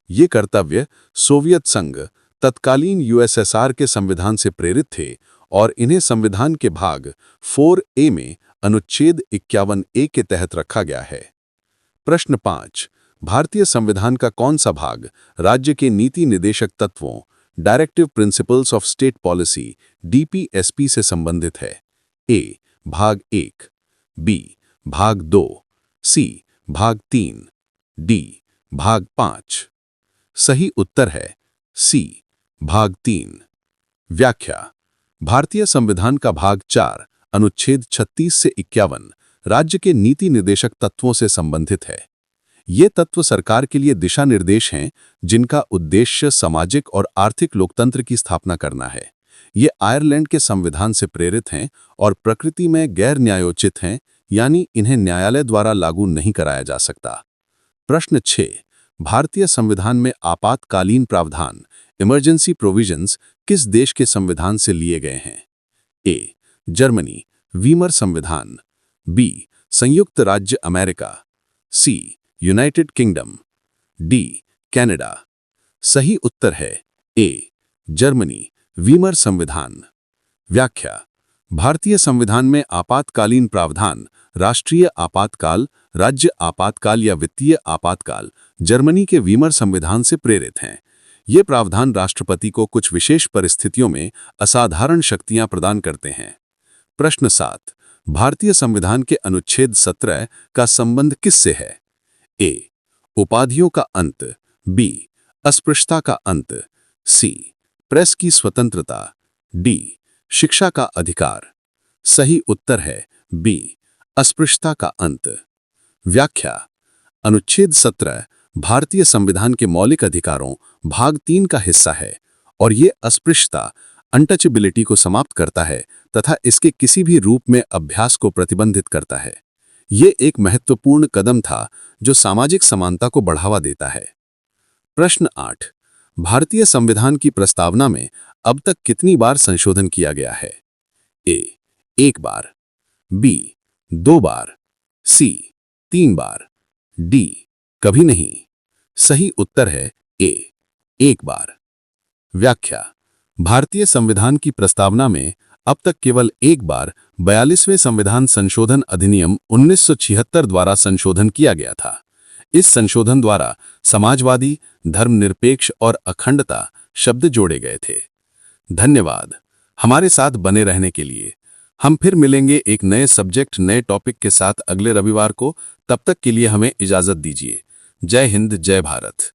ये कर्तव्य सोवियत संघ, तत्कालीन यूएसएसआर के संविधान से प्रेरित थे और इन्हें संविधान के भाग 4A में अनुच्छेद 51A के तहत रखा गया है। प्रश्न 5। भारतीय संविधान का कौन सा भाग राज्य के नीति निदेशक तत्वों, directive principles of state policy, DPSP से संबंधित है? ए. भाग 1, बी. भाग 2, सी. भाग 3, डी. भाग 5। सही उत्तर है सी. भाग 3। व्याख्या: भारतीय संविधान का भाग 4 अनुच्छेद 36 से 51 राज्य के नीति निर्देशक तत्वों से संबंधित है। ये तत्व सरकार के लिए दिशा निर्देश हैं जिनका उद्देश्य सामाजिक और आर्थिक लोकतंत्र की स्थापना करना है। ये आयरलैंड के संविधान से प्रेरित हैं और प्रकृति में गैर न्यायोचित हैं, यानी इन्हें न्यायालय द्वारा लागू नहीं कराया जा सकता। प्रश्न 6। भारतीय संविधान में आपातकालीन प्रावधान, इमरजेंसी प्रोविजंस किस देश के संविधान से लिए गए हैं? ए. जर्मनी, वीमर संविधान, बी. संयुक्त राज्य America, C. United Kingdom, D. Canada. सही उत्तर है ए. जर्मनी, वीमर संविधान। व्याख्या: भारतीय संविधान में आपातकालीन प्रावधान राष्ट्रीय आपातकाल, राज्य आपातकाल या वित्तीय आपातकाल जर्मनी के वीमर संविधान से प्रेरित हैं। ये प्रावधान राष्ट्रपति को कुछ विशेष परिस्थितियों में असाधारण शक्तियां प्रदान करते हैं। प्रश्न 7। भारतीय संविधान के अनुच्छेद 17 का संबंध किससे है? ए. उपाधियों का अंत, बी. अस्पृश्यता का अंत, सी. प्रेस की स्वतंत्रता, डी. शिक्षा का अधिकार। सही उत्तर है बी. अस्पृश्यता का अंत। व्याख्या: अनुच्छेद 17 भारतीय संविधान के मौलिक अधिकारों भाग 3 का हिस्सा है और ये अस्पृश्यता, अनटचेबिलिटी को समाप्त करता है तथा इसके किसी भी रूप में अभ्यास को प्रतिबंधित करता है। ये एक महत्वपूर्ण कदम था जो सामाजिक समानता को बढ़ावा देता है। प्रश्न 8। भारतीय संविधान की प्रस्तावना में अब तक कितनी बार संशोधन किया गया है? ए. 1 बार, बी. 2 बार, सी. 3 बार, डी. कभी नहीं। सही उत्तर है ए. 1 बार। व्याख्या: भारतीय संविधान की प्रस्तावना में अब तक केवल 1 बार 42वें संविधान संशोधन अधिनियम 1976 द्वारा संशोधन किया गया था। इस संशोधन द्वारा समाजवादी, धर्मनिरपेक्ष और अखंडता शब्द जोड़े गए थे। धन्यवाद हमारे साथ बने रहने के लिए। हम फिर मिलेंगे एक नए सब्जेक्ट, नए टॉपिक के साथ अगले रविवार को। तब तक के लिए हमें इजाजत दीजिए। जय हिंद, जय भारत।